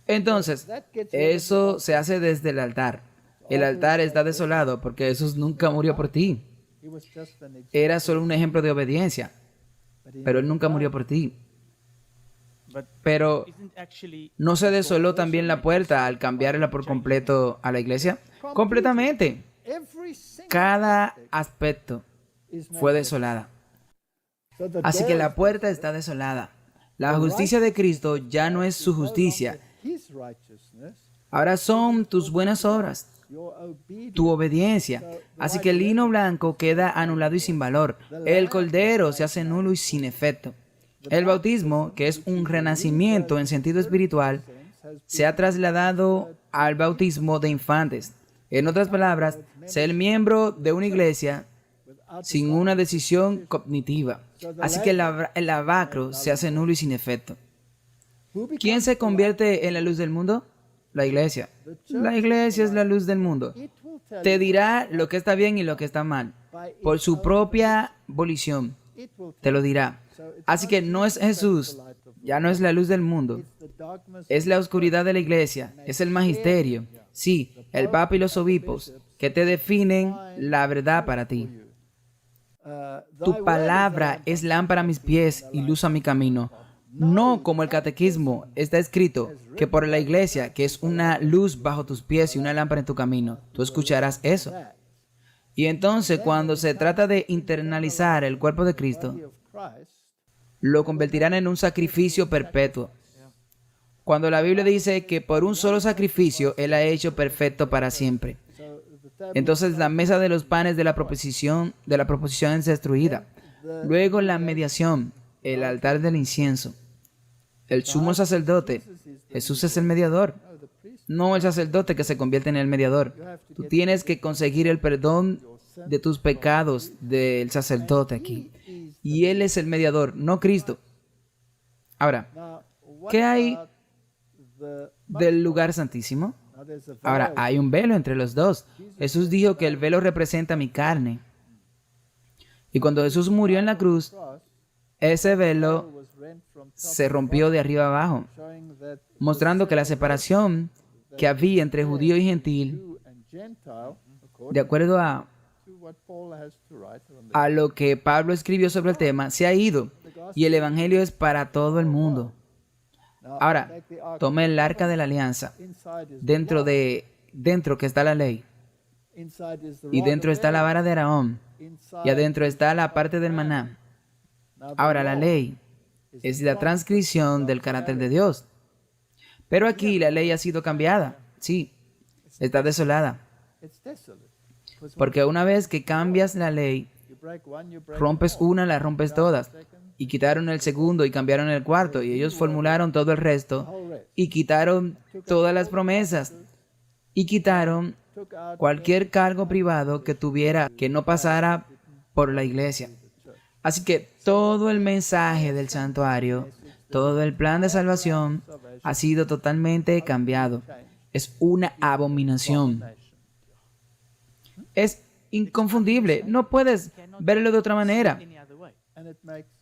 Entonces, eso se hace desde el altar. El altar está desolado porque Jesús nunca murió por ti. Era solo un ejemplo de obediencia, pero Él nunca murió por ti. Pero, ¿no se desoló también la puerta al cambiarla por completo a la iglesia? Completamente. Cada aspecto fue desolada. Así que la puerta está desolada. La justicia de Cristo ya no es su justicia. Ahora son tus buenas obras, tu obediencia. Así que el lino blanco queda anulado y sin valor. El cordero se hace nulo y sin efecto. El bautismo, que es un renacimiento en sentido espiritual, se ha trasladado al bautismo de infantes. En otras palabras, ser miembro de una iglesia sin una decisión cognitiva. Así que el lavacro se hace nulo y sin efecto. ¿Quién se convierte en la luz del mundo? La iglesia. La iglesia es la luz del mundo. Te dirá lo que está bien y lo que está mal. Por su propia volición te lo dirá. Así que no es Jesús, ya no es la luz del mundo. Es la oscuridad de la iglesia, es el magisterio. Sí, el Papa y los obispos que te definen la verdad para ti. Tu palabra es lámpara a mis pies y luz a mi camino. No como el catequismo está escrito, que por la iglesia, que es una luz bajo tus pies y una lámpara en tu camino, tú escucharás eso. Y entonces, cuando se trata de internalizar el cuerpo de Cristo, lo convertirán en un sacrificio perpetuo. Cuando la Biblia dice que por un solo sacrificio Él ha hecho perfecto para siempre. Entonces la mesa de los panes de la proposición es destruida. Luego la mediación, el altar del incienso. El sumo sacerdote, Jesús es el mediador. No el sacerdote que se convierte en el mediador. Tú tienes que conseguir el perdón de tus pecados del sacerdote aquí. Y Él es el mediador, no Cristo. Ahora, ¿qué hay del lugar santísimo? Ahora, hay un velo entre los dos. Jesús dijo que el velo representa mi carne. Y cuando Jesús murió en la cruz, ese velo se rompió de arriba abajo, mostrando que la separación que había entre judío y gentil, de acuerdo a lo que Pablo escribió sobre el tema, se ha ido y el evangelio es para todo el mundo. Ahora, tome el arca de la alianza, dentro que está la ley, y dentro está la vara de Aarón, y adentro está la parte del maná. Ahora, la ley es la transcripción del carácter de Dios. Pero aquí la ley ha sido cambiada. Sí, está desolada. Porque una vez que cambias la ley, rompes una, la rompes todas. Y quitaron el segundo y cambiaron el cuarto. Y ellos formularon todo el resto. Y quitaron todas las promesas. Y quitaron cualquier cargo privado que tuviera, que no pasara por la iglesia. Así que todo el mensaje del santuario, todo el plan de salvación ha sido totalmente cambiado. Es una abominación. Es inconfundible. No puedes verlo de otra manera.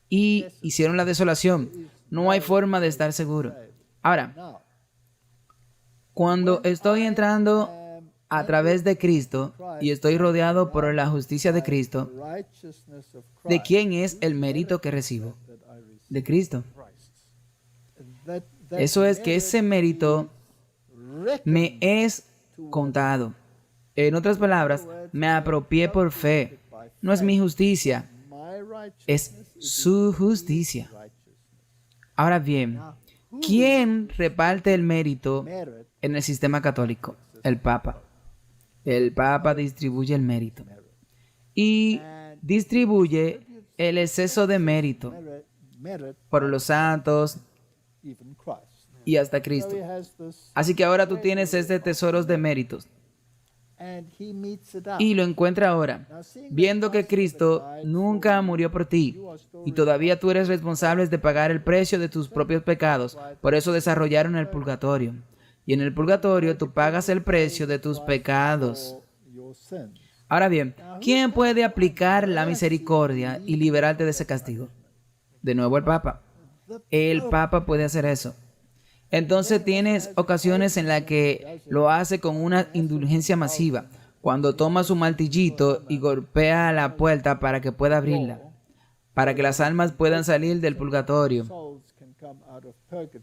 Y hicieron la desolación. No hay forma de estar seguro. Ahora, cuando estoy entrando a través de Cristo y estoy rodeado por la justicia de Cristo, ¿de quién es el mérito que recibo? De Cristo. Eso es que ese mérito me es contado. En otras palabras, me apropié por fe. No es mi justicia, es su justicia. Ahora bien, ¿quién reparte el mérito en el sistema católico? El Papa. El Papa distribuye el mérito. Y distribuye el exceso de mérito por los santos y hasta Cristo. Así que ahora tú tienes este tesoro de méritos. Y lo encuentra ahora, viendo que Cristo nunca murió por ti y todavía tú eres responsable de pagar el precio de tus propios pecados. Por eso desarrollaron el purgatorio. Y en el purgatorio tú pagas el precio de tus pecados. Ahora bien, ¿quién puede aplicar la misericordia y liberarte de ese castigo? De nuevo el Papa. El Papa puede hacer eso. Entonces tienes ocasiones en las que lo hace con una indulgencia masiva, cuando toma su martillito y golpea la puerta para que pueda abrirla, para que las almas puedan salir del purgatorio.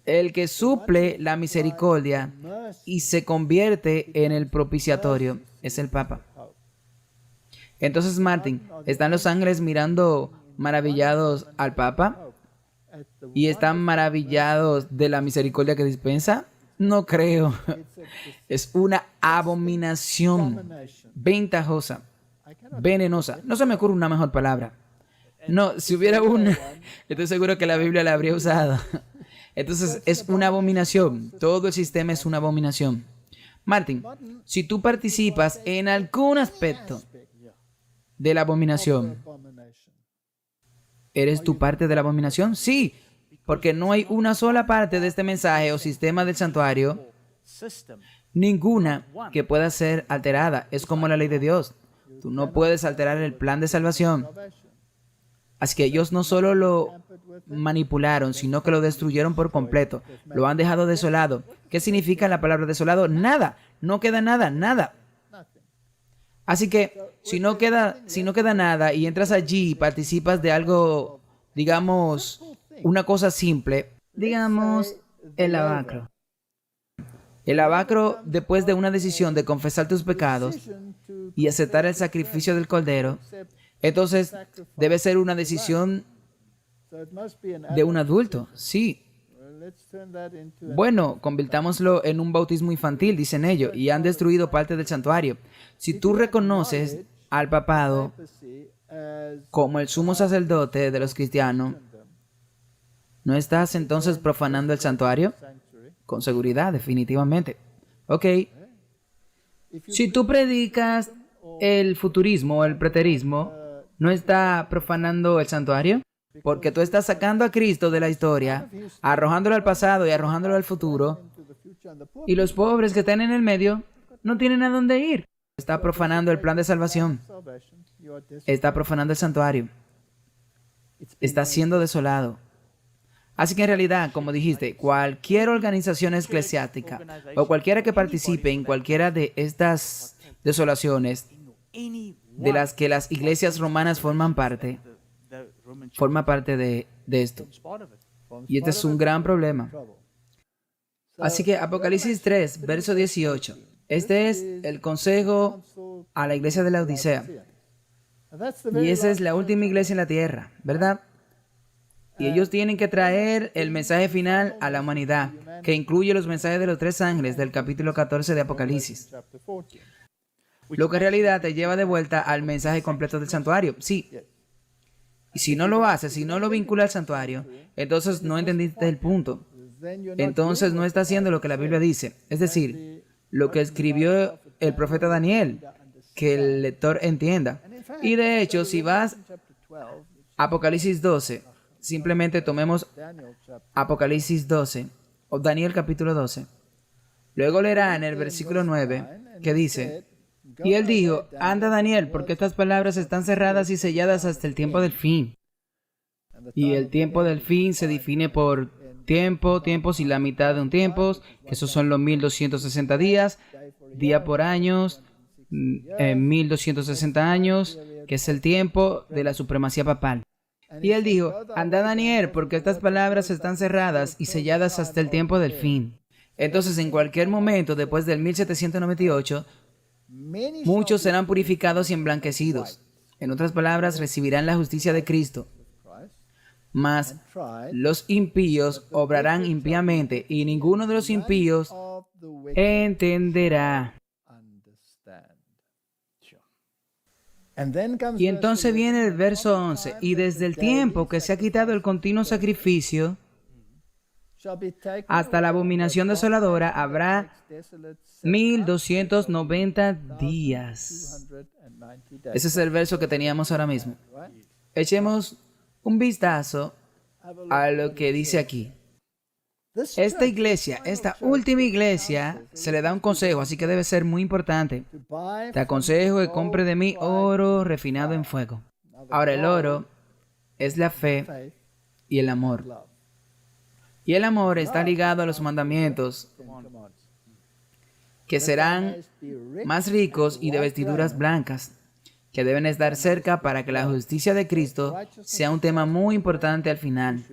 El que suple la misericordia y se convierte en el propiciatorio es el Papa. Entonces, Martín, ¿están los ángeles mirando maravillados al Papa? ¿Y están maravillados de la misericordia que dispensa? No creo. Es una abominación ventajosa, venenosa. No se me ocurre una mejor palabra. No, si hubiera una, estoy seguro que la Biblia la habría usado. Entonces, es una abominación. Todo el sistema es una abominación. Martín, si tú participas en algún aspecto de la abominación, ¿eres tú parte de la abominación? Sí, porque no hay una sola parte de este mensaje o sistema del santuario Ninguna que pueda ser alterada. Es como la ley de Dios. Tú no puedes alterar el plan de salvación. Así que ellos no solo lo manipularon, sino que lo destruyeron por completo. Lo han dejado desolado. ¿Qué significa la palabra desolado? Nada. No queda nada, nada. Así que si no queda nada y entras allí y participas de algo, digamos, una cosa simple, digamos, el lavacro. El lavacro, después de una decisión de confesar tus pecados y aceptar el sacrificio del Cordero, entonces debe ser una decisión de un adulto, sí. Bueno, convirtámoslo en un bautismo infantil, dicen ellos, y han destruido parte del santuario. Si tú reconoces al papado como el sumo sacerdote de los cristianos, ¿no estás entonces profanando el santuario? Con seguridad, definitivamente. Ok. Si tú predicas el futurismo o el preterismo, ¿no está profanando el santuario? Porque tú estás sacando a Cristo de la historia, arrojándolo al pasado y arrojándolo al futuro, y los pobres que están en el medio no tienen a dónde ir. Está profanando el plan de salvación. Está profanando el santuario. Está siendo desolado. Así que en realidad, como dijiste, cualquier organización eclesiástica o cualquiera que participe en cualquiera de estas desolaciones de las que las iglesias romanas forma parte de esto. Y este es un gran problema. Así que Apocalipsis 3, verso 18. Este es el consejo a la iglesia de la Odisea. Y esa es la última iglesia en la tierra, ¿verdad? Y ellos tienen que traer el mensaje final a la humanidad, que incluye los mensajes de los 3 ángeles del capítulo 14 de Apocalipsis. Lo que en realidad te lleva de vuelta al mensaje completo del santuario. Sí. Y si no lo haces, si no lo vincula al santuario, entonces no entendiste el punto. Entonces no está haciendo lo que la Biblia dice. Es decir, lo que escribió el profeta Daniel, que el lector entienda. Y de hecho, si vas a Apocalipsis 12, simplemente tomemos Apocalipsis 12, o Daniel capítulo 12. Luego leerá en el versículo 9, que dice: y él dijo, anda Daniel, porque estas palabras están cerradas y selladas hasta el tiempo del fin. Y el tiempo del fin se define por tiempos y la mitad de un tiempo, que esos son los 1260 días, día por años, 1260 años, que es el tiempo de la supremacía papal. Y él dijo, anda Daniel, porque estas palabras están cerradas y selladas hasta el tiempo del fin. Entonces, en cualquier momento, después del 1798, muchos serán purificados y emblanquecidos. En otras palabras, recibirán la justicia de Cristo. Mas los impíos obrarán impíamente, y ninguno de los impíos entenderá. Y entonces viene el verso 11, y desde el tiempo que se ha quitado el continuo sacrificio, hasta la abominación desoladora habrá 1290 días. Ese es el verso que teníamos ahora mismo. Echemos un vistazo a lo que dice aquí. Esta iglesia, esta última iglesia, se le da un consejo, así que debe ser muy importante. Te aconsejo que compre de mí oro refinado en fuego. Ahora, el oro es la fe y el amor. Y el amor está ligado a los mandamientos, que serán más ricos y de vestiduras blancas, que deben estar cerca para que la justicia de Cristo sea un tema muy importante al final.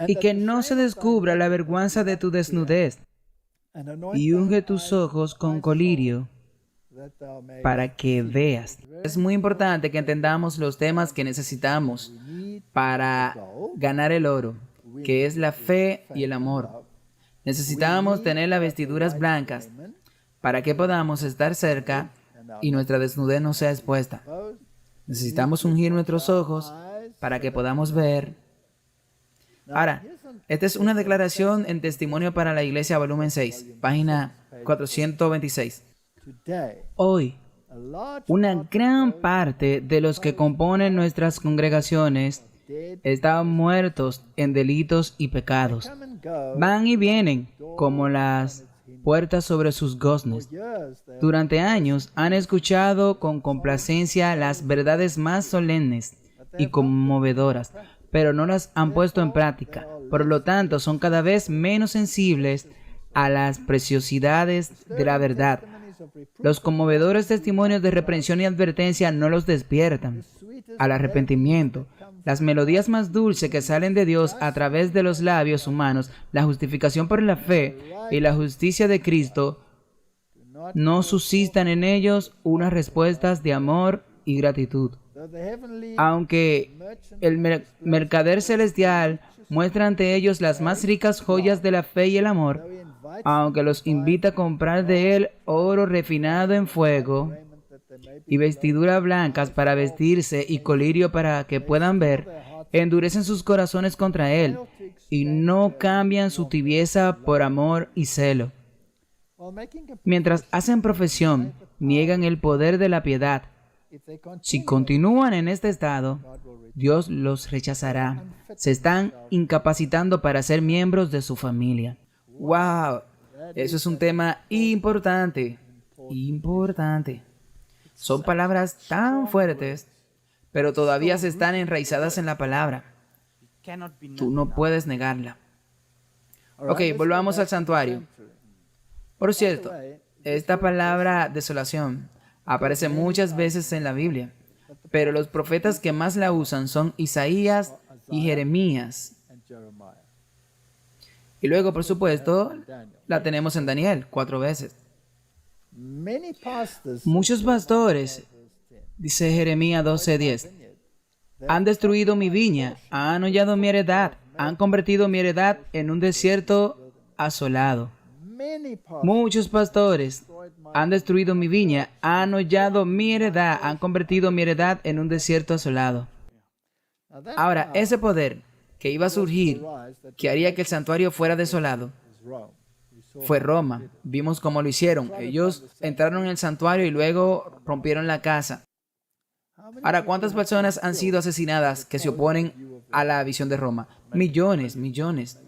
Y que no se descubra la vergüenza de tu desnudez, y unge tus ojos con colirio, para que veas. Es muy importante que entendamos los temas que necesitamos para ganar el oro, que es la fe y el amor. Necesitamos tener las vestiduras blancas para que podamos estar cerca y nuestra desnudez no sea expuesta. Necesitamos ungir nuestros ojos para que podamos ver. Ahora, esta es una declaración en Testimonio para la Iglesia, volumen 6, página 426. Hoy, una gran parte de los que componen nuestras congregaciones están muertos en delitos y pecados. Van y vienen como las puertas sobre sus goznes. Durante años han escuchado con complacencia las verdades más solemnes y conmovedoras, pero no las han puesto en práctica. Por lo tanto, son cada vez menos sensibles a las preciosidades de la verdad. Los conmovedores testimonios de reprensión y advertencia no los despiertan al arrepentimiento. Las melodías más dulces que salen de Dios a través de los labios humanos, la justificación por la fe y la justicia de Cristo, no suscitan en ellos unas respuestas de amor y gratitud. Aunque el mercader celestial muestra ante ellos las más ricas joyas de la fe y el amor, aunque los invita a comprar de él oro refinado en fuego y vestiduras blancas para vestirse y colirio para que puedan ver, endurecen sus corazones contra él y no cambian su tibieza por amor y celo. Mientras hacen profesión, niegan el poder de la piedad. Si continúan en este estado, Dios los rechazará. Se están incapacitando para ser miembros de su familia. ¡Wow! Eso es un tema importante. Importante. Son palabras tan fuertes, pero todavía se están enraizadas en la palabra. Tú no puedes negarla. Ok, volvamos al santuario. Por cierto, esta palabra desolación aparece muchas veces en la Biblia, pero los profetas que más la usan son Isaías y Jeremías. Y luego, por supuesto, la tenemos en Daniel 4 veces. Muchos pastores, dice Jeremías 12:10, han destruido mi viña, han hollado mi heredad, han convertido mi heredad en un desierto asolado. Muchos pastores han destruido mi viña, han hollado mi heredad, han convertido mi heredad en un desierto asolado. Ahora, ese poder que iba a surgir, que haría que el santuario fuera desolado, fue Roma. Vimos cómo lo hicieron. Ellos entraron en el santuario y luego rompieron la casa. Ahora, ¿cuántas personas han sido asesinadas que se oponen a la visión de Roma? Millones, millones.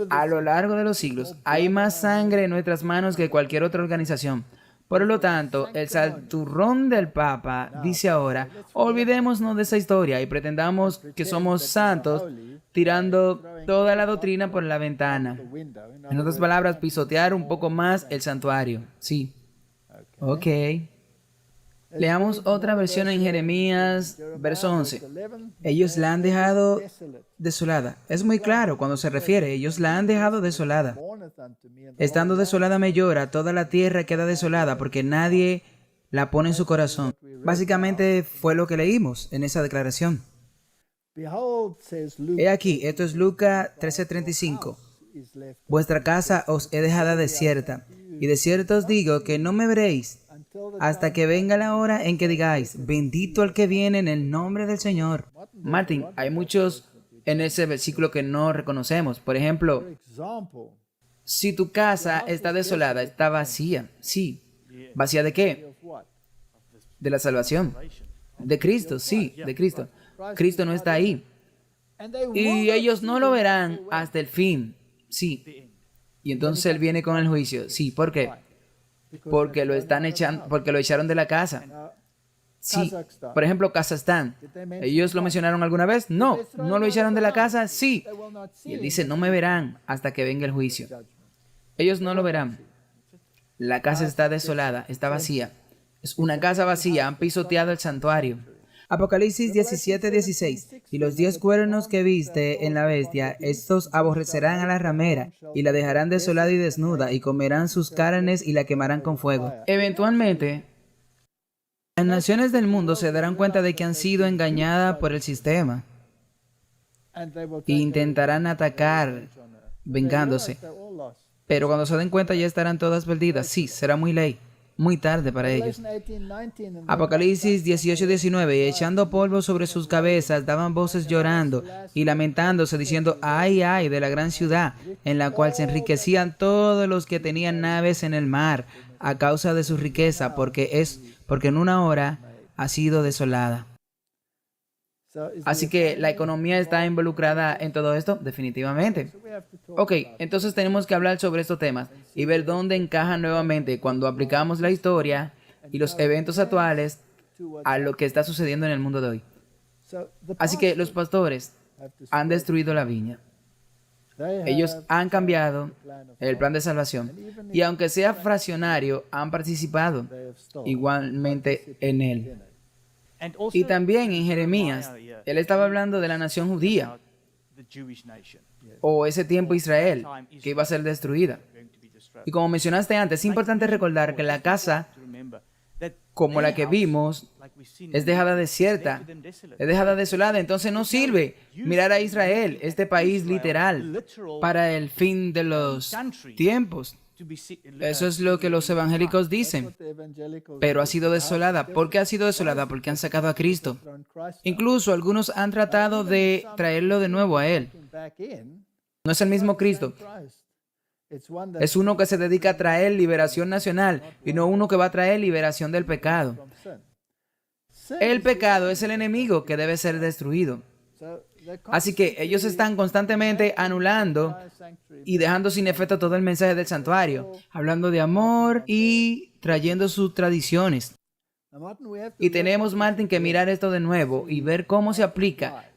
A lo largo de los siglos, hay más sangre en nuestras manos que cualquier otra organización. Por lo tanto, el santurrón del Papa dice ahora, olvidémonos de esa historia y pretendamos que somos santos tirando toda la doctrina por la ventana. En otras palabras, pisotear un poco más el santuario. Sí. Ok. Leamos otra versión en Jeremías, verso 11. Ellos la han dejado desolada. Es muy claro cuando se refiere, ellos la han dejado desolada. Estando desolada me llora, toda la tierra queda desolada porque nadie la pone en su corazón. Básicamente fue lo que leímos en esa declaración. He aquí, esto es Lucas 13:35. Vuestra casa os he dejada desierta, y de cierto os digo que no me veréis hasta que venga la hora en que digáis, bendito el que viene en el nombre del Señor. Martín, hay muchos en ese versículo que no reconocemos. Por ejemplo, si tu casa está desolada, está vacía. Sí. ¿Vacía de qué? De la salvación. De Cristo, sí, de Cristo. Cristo no está ahí. Y ellos no lo verán hasta el fin. Sí. Y entonces Él viene con el juicio. Sí, ¿por qué? Porque lo están echando, porque lo echaron de la casa. Sí. Por ejemplo, Kazajstán. ¿Ellos lo mencionaron alguna vez? No. ¿No lo echaron de la casa? Sí. Y Él dice, no me verán hasta que venga el juicio. Ellos no lo verán. La casa está desolada, está vacía. Es una casa vacía, han pisoteado el santuario. Apocalipsis 17:16. Y los 10 cuernos que viste en la bestia, estos aborrecerán a la ramera, y la dejarán desolada y desnuda, y comerán sus carnes y la quemarán con fuego. Eventualmente, las naciones del mundo se darán cuenta de que han sido engañadas por el sistema e intentarán atacar vengándose. Pero cuando se den cuenta ya estarán todas perdidas. Sí, será muy late, muy tarde para ellos. Apocalipsis 18:19. Y echando polvo sobre sus cabezas, daban voces llorando y lamentándose, diciendo, ay, ay, de la gran ciudad, en la cual se enriquecían todos los que tenían naves en el mar, a causa de su riqueza, porque en una hora ha sido desolada. Así que la economía está involucrada en todo esto, definitivamente. Ok, entonces tenemos que hablar sobre estos temas y ver dónde encajan nuevamente cuando aplicamos la historia y los eventos actuales a lo que está sucediendo en el mundo de hoy. Así que los pastores han destruido la viña. Ellos han cambiado el plan de salvación y aunque sea fraccionario, han participado igualmente en él. Y también en Jeremías, él estaba hablando de la nación judía o ese tiempo Israel que iba a ser destruida. Y como mencionaste antes, es importante recordar que la casa, como la que vimos, es dejada desierta, es dejada desolada. Entonces no sirve mirar a Israel, este país literal, para el fin de los tiempos. Eso es lo que los evangélicos dicen. Pero ha sido desolada. ¿Por qué ha sido desolada? Porque han sacado a Cristo. Incluso algunos han tratado de traerlo de nuevo a Él. No es el mismo Cristo. Es uno que se dedica a traer liberación nacional y no uno que va a traer liberación del pecado. El pecado es el enemigo que debe ser destruido. Así que ellos están constantemente anulando y dejando sin efecto todo el mensaje del santuario, hablando de amor y trayendo sus tradiciones. Y tenemos, Martin, que mirar esto de nuevo y ver cómo se aplica.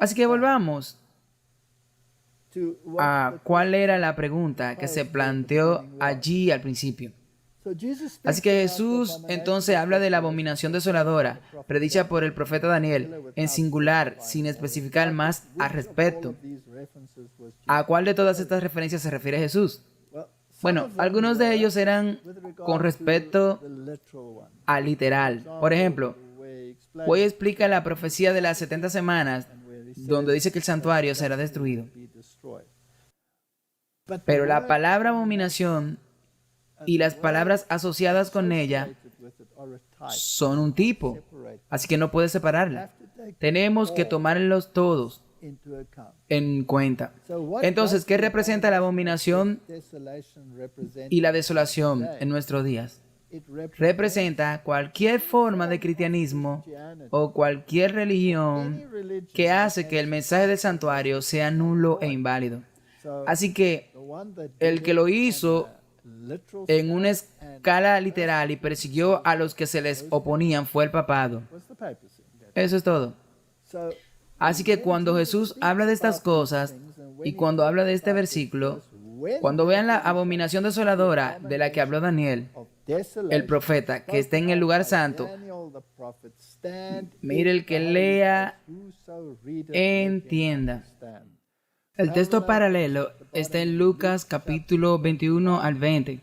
Así que volvamos a cuál era la pregunta que se planteó allí al principio. Así que Jesús entonces habla de la abominación desoladora, predicha por el profeta Daniel, en singular, sin especificar más al respecto. ¿A cuál de todas estas referencias se refiere Jesús? Bueno, algunos de ellos eran con respecto al literal. Por ejemplo, hoy explica la profecía de las 70 semanas, donde dice que el santuario será destruido. Pero la palabra abominación y las palabras asociadas con ella son un tipo, así que no puedes separarla. Tenemos que tomarlos todos en cuenta. Entonces, ¿qué representa la abominación y la desolación en nuestros días? Representa cualquier forma de cristianismo o cualquier religión que hace que el mensaje del santuario sea nulo e inválido. Así que el que lo hizo en una escala literal y persiguió a los que se les oponían fue el papado. Eso es todo. Así que cuando Jesús habla de estas cosas y cuando habla de este versículo, cuando vean la abominación desoladora de la que habló Daniel, el profeta, que está en el lugar santo, mire, el que lea, entienda. El texto paralelo está en Lucas capítulo 21 al 20.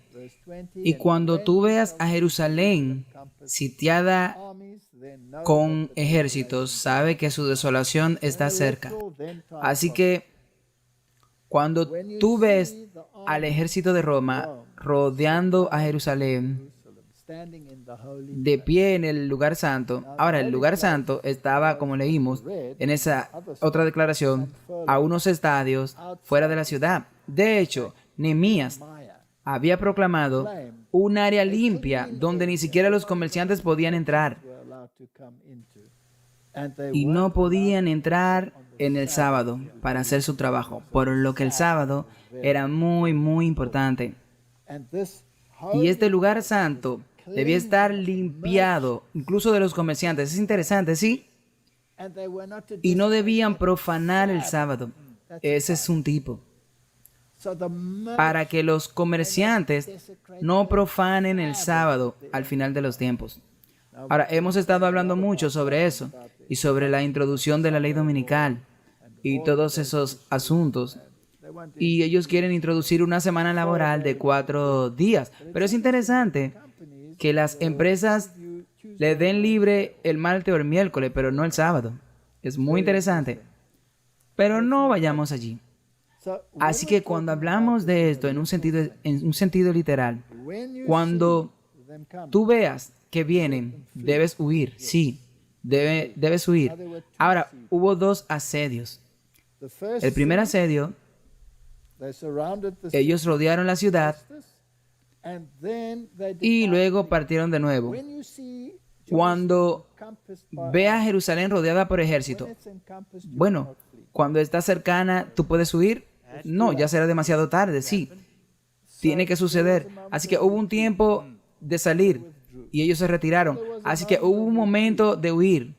Y cuando tú veas a Jerusalén sitiada con ejércitos, sabe que su desolación está cerca. Así que cuando tú ves al ejército de Roma rodeando a Jerusalén, de pie en el lugar santo. Ahora, el lugar santo estaba, como leímos en esa otra declaración, a unos estadios fuera de la ciudad. De hecho, Nehemías había proclamado un área limpia donde ni siquiera los comerciantes podían entrar. Y no podían entrar en el sábado para hacer su trabajo, por lo que el sábado era muy, muy importante. Y este lugar santo debía estar limpiado, incluso de los comerciantes. Es interesante, ¿sí? Y no debían profanar el sábado. Ese es un tipo. Para que los comerciantes no profanen el sábado al final de los tiempos. Ahora, hemos estado hablando mucho sobre eso y sobre la introducción de la ley dominical y todos esos asuntos. Y ellos quieren introducir una semana laboral de 4 días. Pero es interesante que las empresas le den libre el martes o el miércoles, pero no el sábado. Es muy interesante. Pero no vayamos allí. Así que cuando hablamos de esto en un sentido literal, cuando tú veas que vienen, debes huir. Sí, debes huir. Ahora, hubo 2 asedios. El primer asedio, ellos rodearon la ciudad y luego partieron de nuevo. Cuando ve a Jerusalén rodeada por ejército, bueno, cuando está cercana, ¿tú puedes huir? No, ya será demasiado tarde, sí. Tiene que suceder. Así que hubo un tiempo de salir y ellos se retiraron. Así que hubo un momento de huir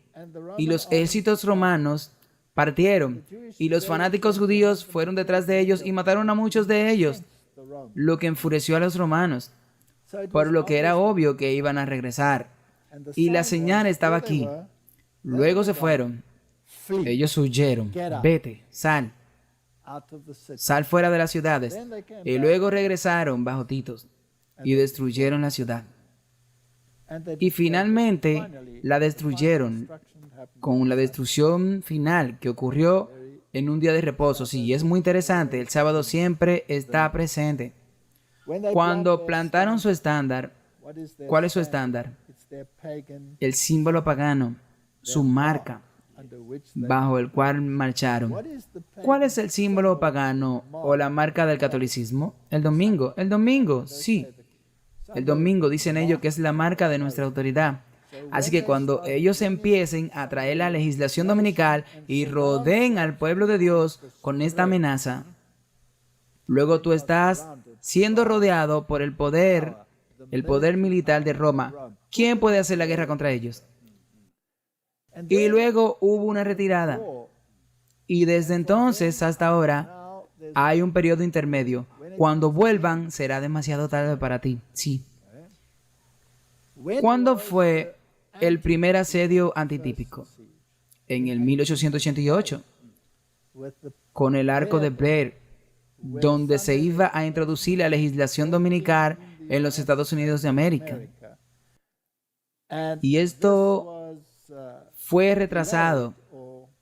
y los ejércitos romanos partieron y los fanáticos judíos fueron detrás de ellos y mataron a muchos de ellos, lo que enfureció a los romanos, por lo que era obvio que iban a regresar. Y la señal estaba aquí. Luego se fueron. Ellos huyeron. Vete, sal. Sal fuera de las ciudades. Y luego regresaron bajo Tito y destruyeron la ciudad. Y finalmente la destruyeron con la destrucción final que ocurrió en un día de reposo. Sí, es muy interesante. El sábado siempre está presente. Cuando plantaron su estándar, ¿cuál es su estándar? El símbolo pagano, su marca, bajo el cual marcharon. ¿Cuál es el símbolo pagano o la marca del catolicismo? El domingo. El domingo, sí. El domingo dicen ellos que es la marca de nuestra autoridad. Así que cuando ellos empiecen a traer la legislación dominical y rodeen al pueblo de Dios con esta amenaza, luego tú estás siendo rodeado por el poder militar de Roma. ¿Quién puede hacer la guerra contra ellos? Y luego hubo una retirada. Y desde entonces hasta ahora hay un periodo intermedio. Cuando vuelvan será demasiado tarde para ti. Sí. ¿Cuándo fue el primer asedio antitípico? En el 1888, con el Arco de Blair, donde se iba a introducir la legislación dominical en los Estados Unidos de América. Y esto fue retrasado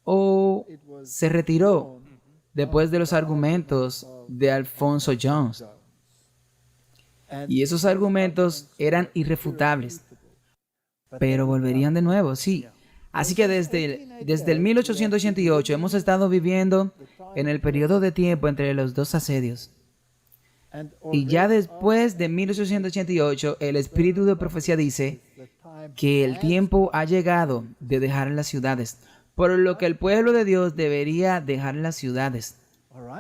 o se retiró después de los argumentos de Alfonso Jones. Y esos argumentos eran irrefutables, pero volverían de nuevo, sí. Así que desde el 1888 hemos estado viviendo en el periodo de tiempo entre los dos asedios. Y ya después de 1888, el espíritu de profecía dice que el tiempo ha llegado de dejar las ciudades, por lo que el pueblo de Dios debería dejar las ciudades.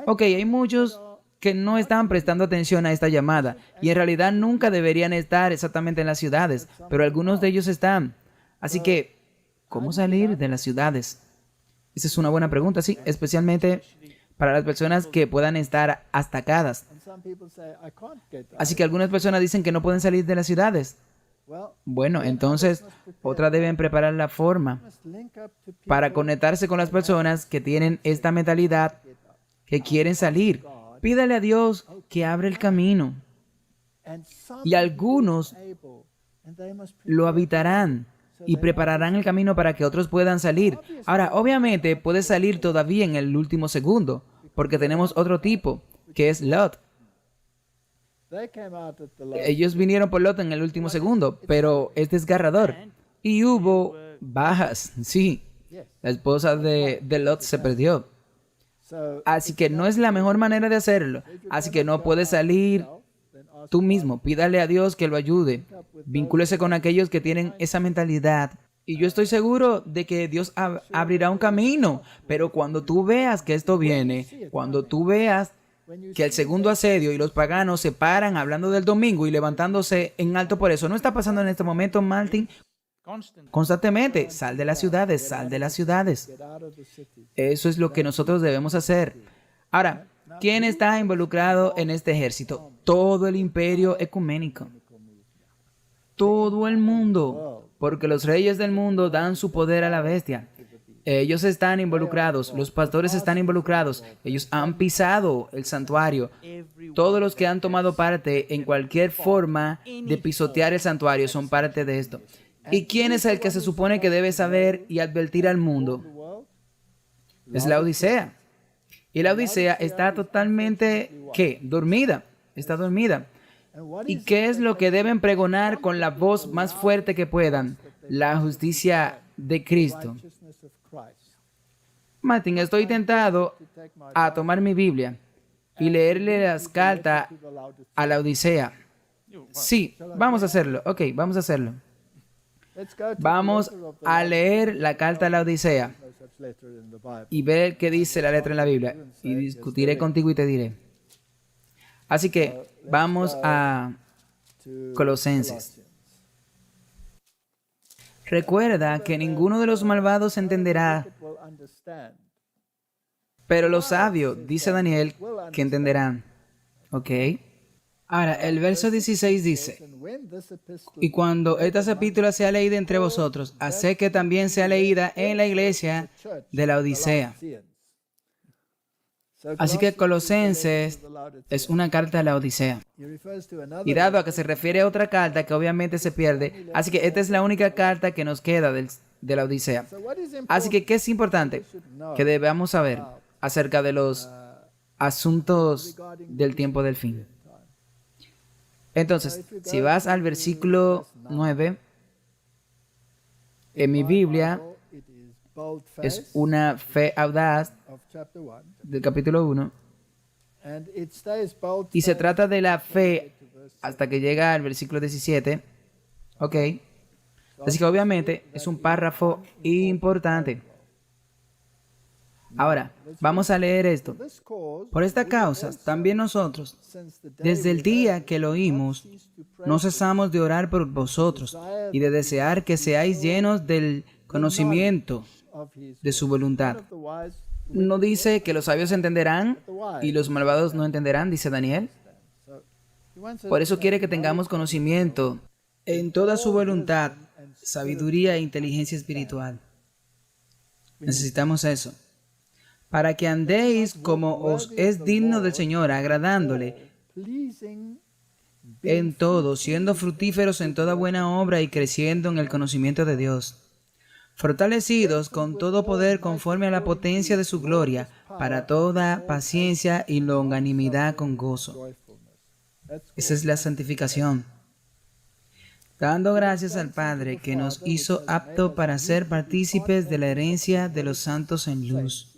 Ok, hay muchos que no están prestando atención a esta llamada y en realidad nunca deberían estar exactamente en las ciudades, pero algunos de ellos están. Así que, ¿cómo salir de las ciudades? Esa es una buena pregunta, sí, especialmente para las personas que puedan estar atacadas. Así que algunas personas dicen que no pueden salir de las ciudades. Bueno, entonces otras deben preparar la forma para conectarse con las personas que tienen esta mentalidad, que quieren salir. Pídale a Dios que abra el camino. Y algunos lo habitarán y prepararán el camino para que otros puedan salir. Ahora, obviamente, puedes salir todavía en el último segundo, porque tenemos otro tipo, que es Lot. Ellos vinieron por Lot en el último segundo, pero es desgarrador. Y hubo bajas, sí. La esposa de Lot se perdió. Así que no es la mejor manera de hacerlo. Así que no puedes salir tú mismo. Pídale a Dios que lo ayude. Vincúlese con aquellos que tienen esa mentalidad. Y yo estoy seguro de que Dios abrirá un camino. Pero cuando tú veas que esto viene, cuando tú veas que el segundo asedio y los paganos se paran hablando del domingo y levantándose en alto por eso, ¿no está pasando en este momento, Martin? Constantemente, sal de las ciudades, sal de las ciudades. Eso es lo que nosotros debemos hacer. Ahora, ¿quién está involucrado en este ejército? Todo el imperio ecuménico. Todo el mundo, porque los reyes del mundo dan su poder a la bestia. Ellos están involucrados, los pastores están involucrados, ellos han pisado el santuario. Todos los que han tomado parte en cualquier forma de pisotear el santuario son parte de esto. ¿Y quién es el que se supone que debe saber y advertir al mundo? Es la Odisea. Y la Odisea está totalmente, ¿qué? Dormida. Está dormida. ¿Y qué es lo que deben pregonar con la voz más fuerte que puedan? La justicia de Cristo. Martín, estoy tentado a tomar mi Biblia y leerle las cartas a la Odisea. Sí, vamos a hacerlo. Ok, vamos a hacerlo. Vamos a leer la carta a la Odisea y ver qué dice la letra en la Biblia. Y discutiré contigo y te diré. Así que vamos a Colosenses. Recuerda que ninguno de los malvados entenderá, pero los sabios, dice Daniel, que entenderán. ¿Ok? Ahora, el verso 16 dice, y cuando esta epístola sea leída entre vosotros, haced que también sea leída en la iglesia de la Odisea. Así que Colosenses es una carta a la Odisea. Y dado a que se refiere a otra carta que obviamente se pierde, así que esta es la única carta que nos queda de la Odisea. Así que, ¿qué es importante que debamos saber acerca de los asuntos del tiempo del fin? Entonces, si vas al versículo 9, en mi Biblia es una fe audaz del capítulo 1 y se trata de la fe hasta que llega al versículo 17. Ok. Así que obviamente es un párrafo importante. Ahora, vamos a leer esto. Por esta causa, también nosotros, desde el día que lo oímos, no cesamos de orar por vosotros y de desear que seáis llenos del conocimiento de su voluntad. No dice que los sabios entenderán y los malvados no entenderán, dice Daniel. Por eso quiere que tengamos conocimiento en toda su voluntad, sabiduría e inteligencia espiritual. Necesitamos eso. Para que andéis como os es digno del Señor, agradándole en todo, siendo fructíferos en toda buena obra y creciendo en el conocimiento de Dios, fortalecidos con todo poder conforme a la potencia de su gloria, para toda paciencia y longanimidad con gozo. Esa es la santificación. Dando gracias al Padre que nos hizo apto para ser partícipes de la herencia de los santos en luz,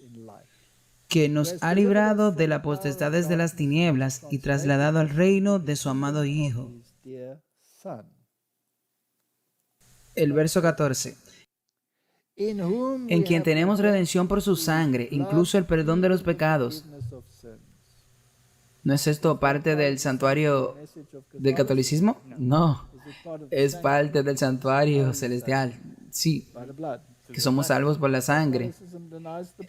que nos ha librado de las potestades de las tinieblas y trasladado al reino de su amado Hijo. El verso 14. En quien tenemos redención por su sangre, incluso el perdón de los pecados. ¿No es esto parte del santuario del catolicismo? No, es parte del santuario celestial. Sí, que somos salvos por la sangre.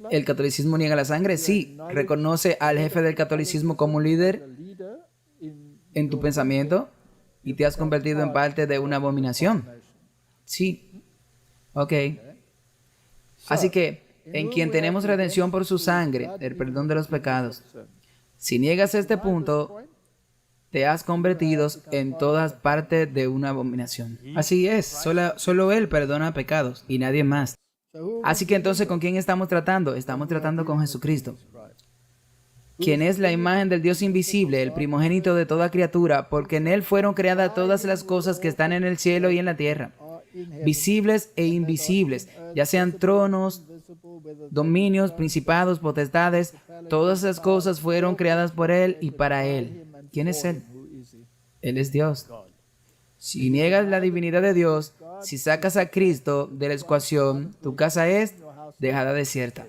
¿El catolicismo niega la sangre? Sí. ¿Reconoce al jefe del catolicismo como un líder en tu pensamiento y te has convertido en parte de una abominación? Sí. Ok. Así que, en quien tenemos redención por su sangre, el perdón de los pecados. Si niegas este punto, te has convertido en todas partes de una abominación. Así es, solo Él perdona pecados y nadie más. Así que entonces, ¿con quién estamos tratando? Estamos tratando con Jesucristo, quien es la imagen del Dios invisible, el primogénito de toda criatura, porque en Él fueron creadas todas las cosas que están en el cielo y en la tierra, visibles e invisibles, ya sean tronos, dominios, principados, potestades, todas esas cosas fueron creadas por Él y para Él. ¿Quién es Él? Él es Dios. Si niegas la divinidad de Dios, si sacas a Cristo de la ecuación, tu casa es dejada desierta.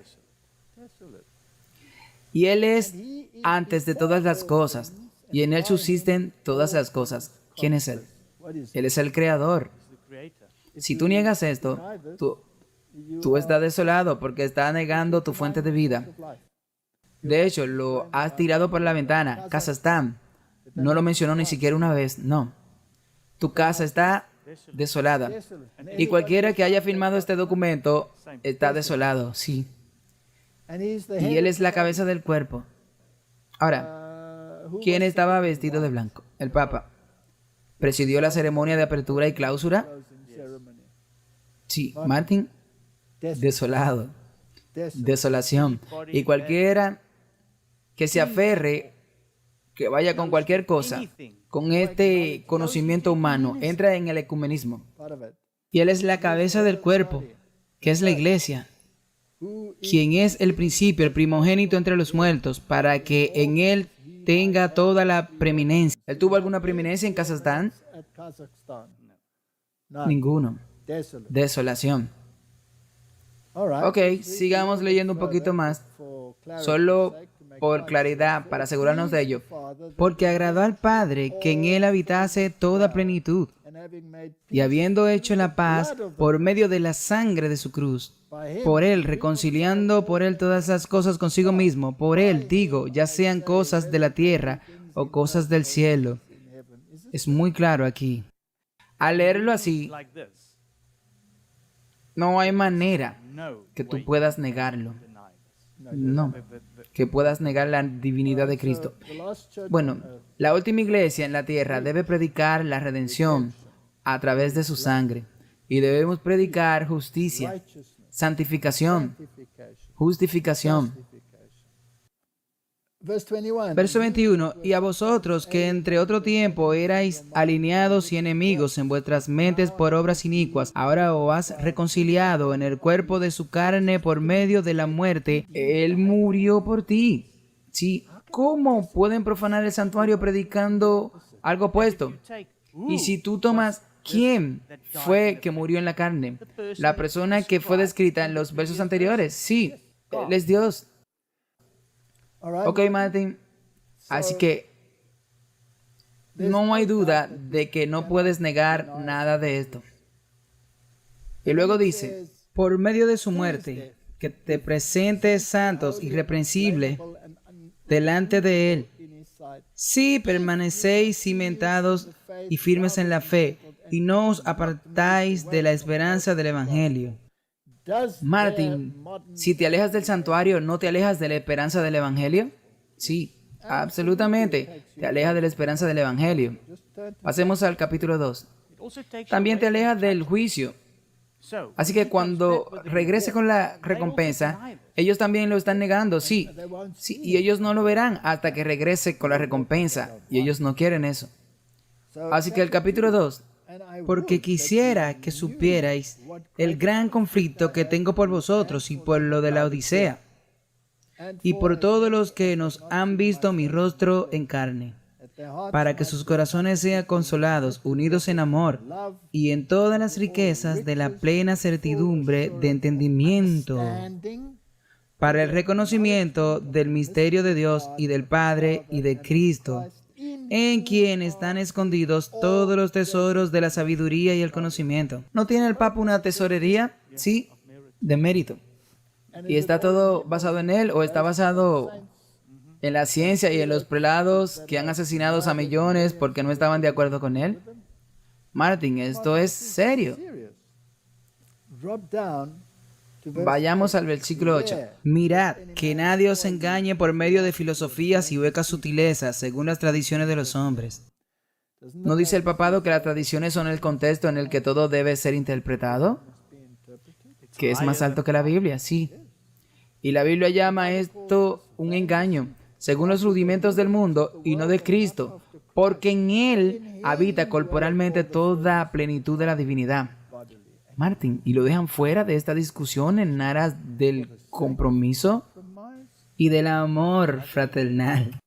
Y Él es antes de todas las cosas, y en Él subsisten todas las cosas. ¿Quién es Él? Él es el Creador. Si tú niegas esto, tú estás desolado porque estás negando tu fuente de vida. De hecho, lo has tirado por la ventana. Kazajstán. No lo mencionó ni siquiera una vez. No. Tu casa está desolada. Y cualquiera que haya firmado este documento está desolado. Sí. Y Él es la cabeza del cuerpo. Ahora, ¿quién estaba vestido de blanco? El Papa. ¿Presidió la ceremonia de apertura y clausura? Sí. Martín. Desolado. Desolación. Y cualquiera que se aferre, que vaya con cualquier cosa, con este conocimiento humano, entra en el ecumenismo. Y Él es la cabeza del cuerpo, que es la iglesia, quien es el principio, el primogénito entre los muertos, para que en Él tenga toda la preeminencia. ¿Él tuvo alguna preeminencia en Kazajstán? Ninguno. desolación. Ok, sigamos leyendo un poquito más, solo por claridad, para asegurarnos de ello. Porque agradó al Padre que en él habitase toda plenitud, y habiendo hecho la paz por medio de la sangre de su cruz, por él, reconciliando por él todas las cosas consigo mismo, por él, digo, ya sean cosas de la tierra o cosas del cielo. Es muy claro aquí. Al leerlo así, no hay manera que tú puedas negarlo. No, que puedas negar la divinidad de Cristo. Bueno, la última iglesia en la tierra debe predicar la redención a través de su sangre. Y debemos predicar justicia, santificación, justificación. Verso 21. Y a vosotros que entre otro tiempo erais alineados y enemigos en vuestras mentes por obras inicuas, ahora os has reconciliado en el cuerpo de su carne por medio de la muerte. Él murió por ti. Sí. ¿Cómo pueden profanar el santuario predicando algo opuesto? Y si tú tomas, ¿quién fue que murió en la carne? La persona que fue descrita en los versos anteriores. Sí, Él es Dios. Ok, Martin. Así que no hay duda de que no puedes negar nada de esto. Y luego dice, por medio de su muerte, que te presentes santos, irreprensibles, delante de Él. Si permanecéis cimentados y firmes en la fe, y no os apartáis de la esperanza del Evangelio. Martin, si te alejas del santuario, ¿no te alejas de la esperanza del Evangelio? Sí, absolutamente. Te alejas de la esperanza del Evangelio. Pasemos al capítulo 2. También te alejas del juicio. Así que cuando regrese con la recompensa, ellos también lo están negando, sí, y ellos no lo verán hasta que regrese con la recompensa, y ellos no quieren eso. Así que el capítulo 2, porque quisiera que supierais el gran conflicto que tengo por vosotros y por lo de la Odisea, y por todos los que nos han visto mi rostro en carne, para que sus corazones sean consolados, unidos en amor, y en todas las riquezas de la plena certidumbre de entendimiento, para el reconocimiento del misterio de Dios y del Padre y de Cristo, en quien están escondidos todos los tesoros de la sabiduría y el conocimiento. ¿No tiene el Papa una tesorería? Sí, de mérito. ¿Y está todo basado en él o está basado en la ciencia y en los prelados que han asesinado a millones porque no estaban de acuerdo con él? Martin, esto es serio. Vayamos al versículo 8. Mirad, que nadie os engañe por medio de filosofías y huecas sutilezas, según las tradiciones de los hombres. ¿No dice el papado que las tradiciones son el contexto en el que todo debe ser interpretado? Que es más alto que la Biblia, sí. Y la Biblia llama esto un engaño, según los rudimentos del mundo y no de Cristo, porque en Él habita corporalmente toda plenitud de la divinidad. Martin, y lo dejan fuera de esta discusión en aras del compromiso y del amor fraternal.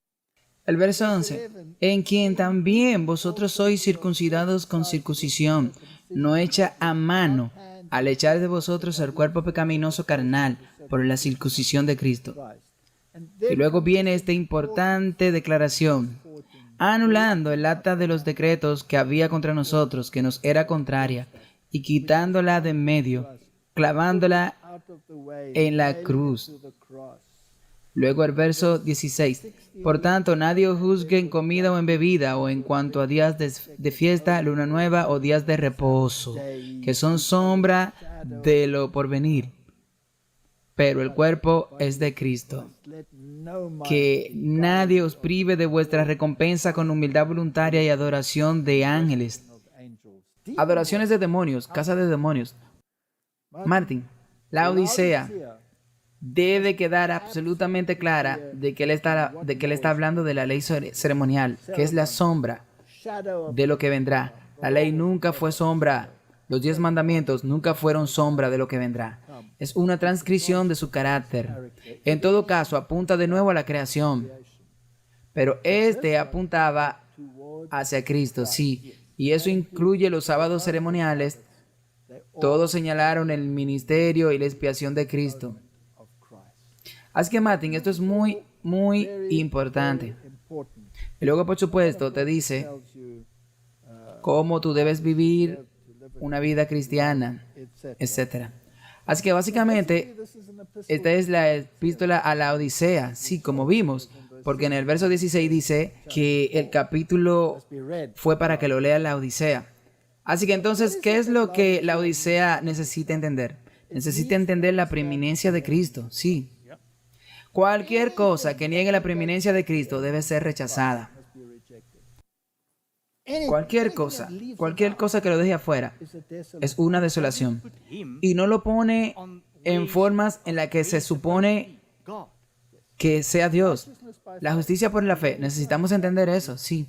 El verso 11, en quien también vosotros sois circuncidados con circuncisión, no hecha a mano, al echar de vosotros el cuerpo pecaminoso carnal por la circuncisión de Cristo. Y luego viene esta importante declaración, anulando el acta de los decretos que había contra nosotros, que nos era contraria, y quitándola de en medio, clavándola en la cruz. Luego el verso 16. Por tanto, nadie os juzgue en comida o en bebida, o en cuanto a días de fiesta, luna nueva o días de reposo, que son sombra de lo porvenir. Pero el cuerpo es de Cristo. Que nadie os prive de vuestra recompensa con humildad voluntaria y adoración de ángeles. Adoraciones de demonios, casa de demonios. Martin, la Odisea debe quedar absolutamente clara de que él está hablando de la ley ceremonial, que es la sombra de lo que vendrá. La ley nunca fue sombra. Los 10 mandamientos nunca fueron sombra de lo que vendrá. Es una transcripción de su carácter. En todo caso, apunta de nuevo a la creación. Pero este apuntaba hacia Cristo, sí. Y eso incluye los sábados ceremoniales Todos señalaron el ministerio y la expiación de Cristo. Así que, Martin, esto es muy importante. Y luego, por supuesto, te dice cómo tú debes vivir una vida cristiana, etc. Así que básicamente, esta es la epístola a la Odisea, sí, como vimos, porque en el verso 16 dice que el capítulo fue para que lo lea la Odisea. Así que entonces, ¿qué es lo que la Odisea necesita entender? Necesita entender la preeminencia de Cristo, sí. Cualquier cosa que niegue la preeminencia de Cristo debe ser rechazada. Cualquier cosa que lo deje afuera es una desolación. Y no lo pone en formas en las que se supone que sea Dios. La justicia por la fe, necesitamos entender eso, sí.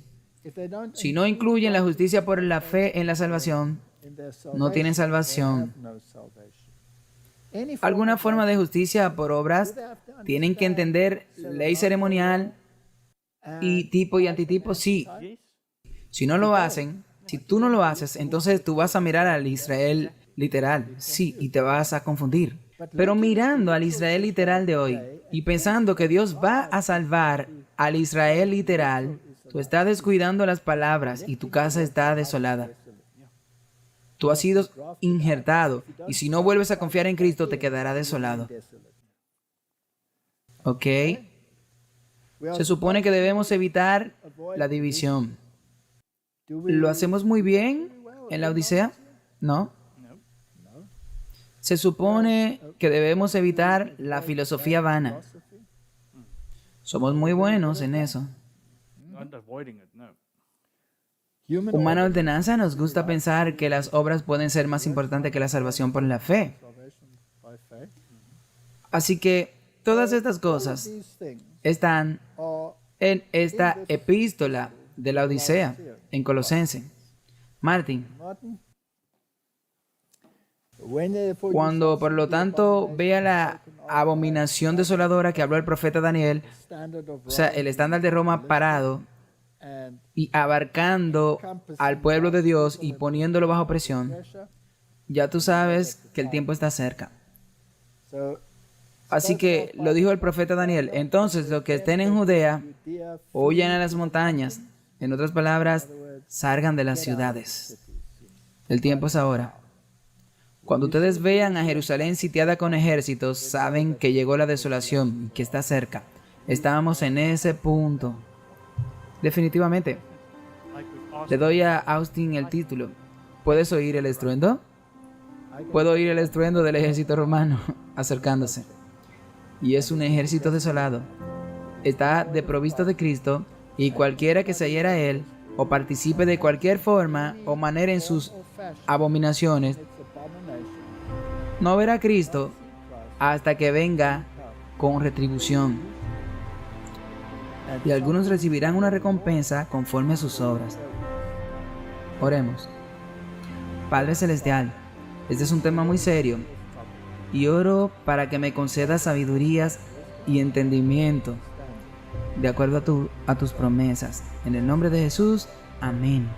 Si no incluyen la justicia por la fe en la salvación, no tienen salvación. Alguna forma de justicia por obras, tienen que entender ley ceremonial y tipo y antitipo, sí. Si no lo hacen, si tú no lo haces, entonces tú vas a mirar al Israel literal, sí, y te vas a confundir. Pero mirando al Israel literal de hoy y pensando que Dios va a salvar al Israel literal, tú estás descuidando las palabras y tu casa está desolada. Tú has sido injertado y si no vuelves a confiar en Cristo te quedará desolado. ¿Ok? Se supone que debemos evitar la división. ¿Lo hacemos muy bien en la Odisea? ¿No? Se supone que debemos evitar la filosofía vana. Somos muy buenos en eso. Humana ordenanza nos gusta pensar que las obras pueden ser más importantes que la salvación por la fe. Así que todas estas cosas están en esta epístola de la Odisea, en Colosenses. Martin, cuando por lo tanto vea la abominación desoladora que habló el profeta Daniel, o sea, el estándar de Roma parado y abarcando al pueblo de Dios y poniéndolo bajo presión, ya tú sabes que el tiempo está cerca. Así que lo dijo el profeta Daniel. Entonces, los que estén en Judea, huyan a las montañas. En otras palabras, salgan de las ciudades. El tiempo es ahora. Cuando ustedes vean a Jerusalén sitiada con ejércitos, saben que llegó la desolación y que está cerca. Estábamos en ese punto. Definitivamente. Le doy a Austin el título. ¿Puedes oír el estruendo? Puedo oír el estruendo del ejército romano acercándose. Y es un ejército desolado. Está desprovisto de Cristo y cualquiera que se hiera a él o participe de cualquier forma o manera en sus abominaciones, no verá a Cristo hasta que venga con retribución. Y algunos recibirán una recompensa conforme a sus obras. Oremos. Padre Celestial, este es un tema muy serio y oro para que me concedas sabidurías y entendimiento de acuerdo a tus promesas. En el nombre de Jesús, amén.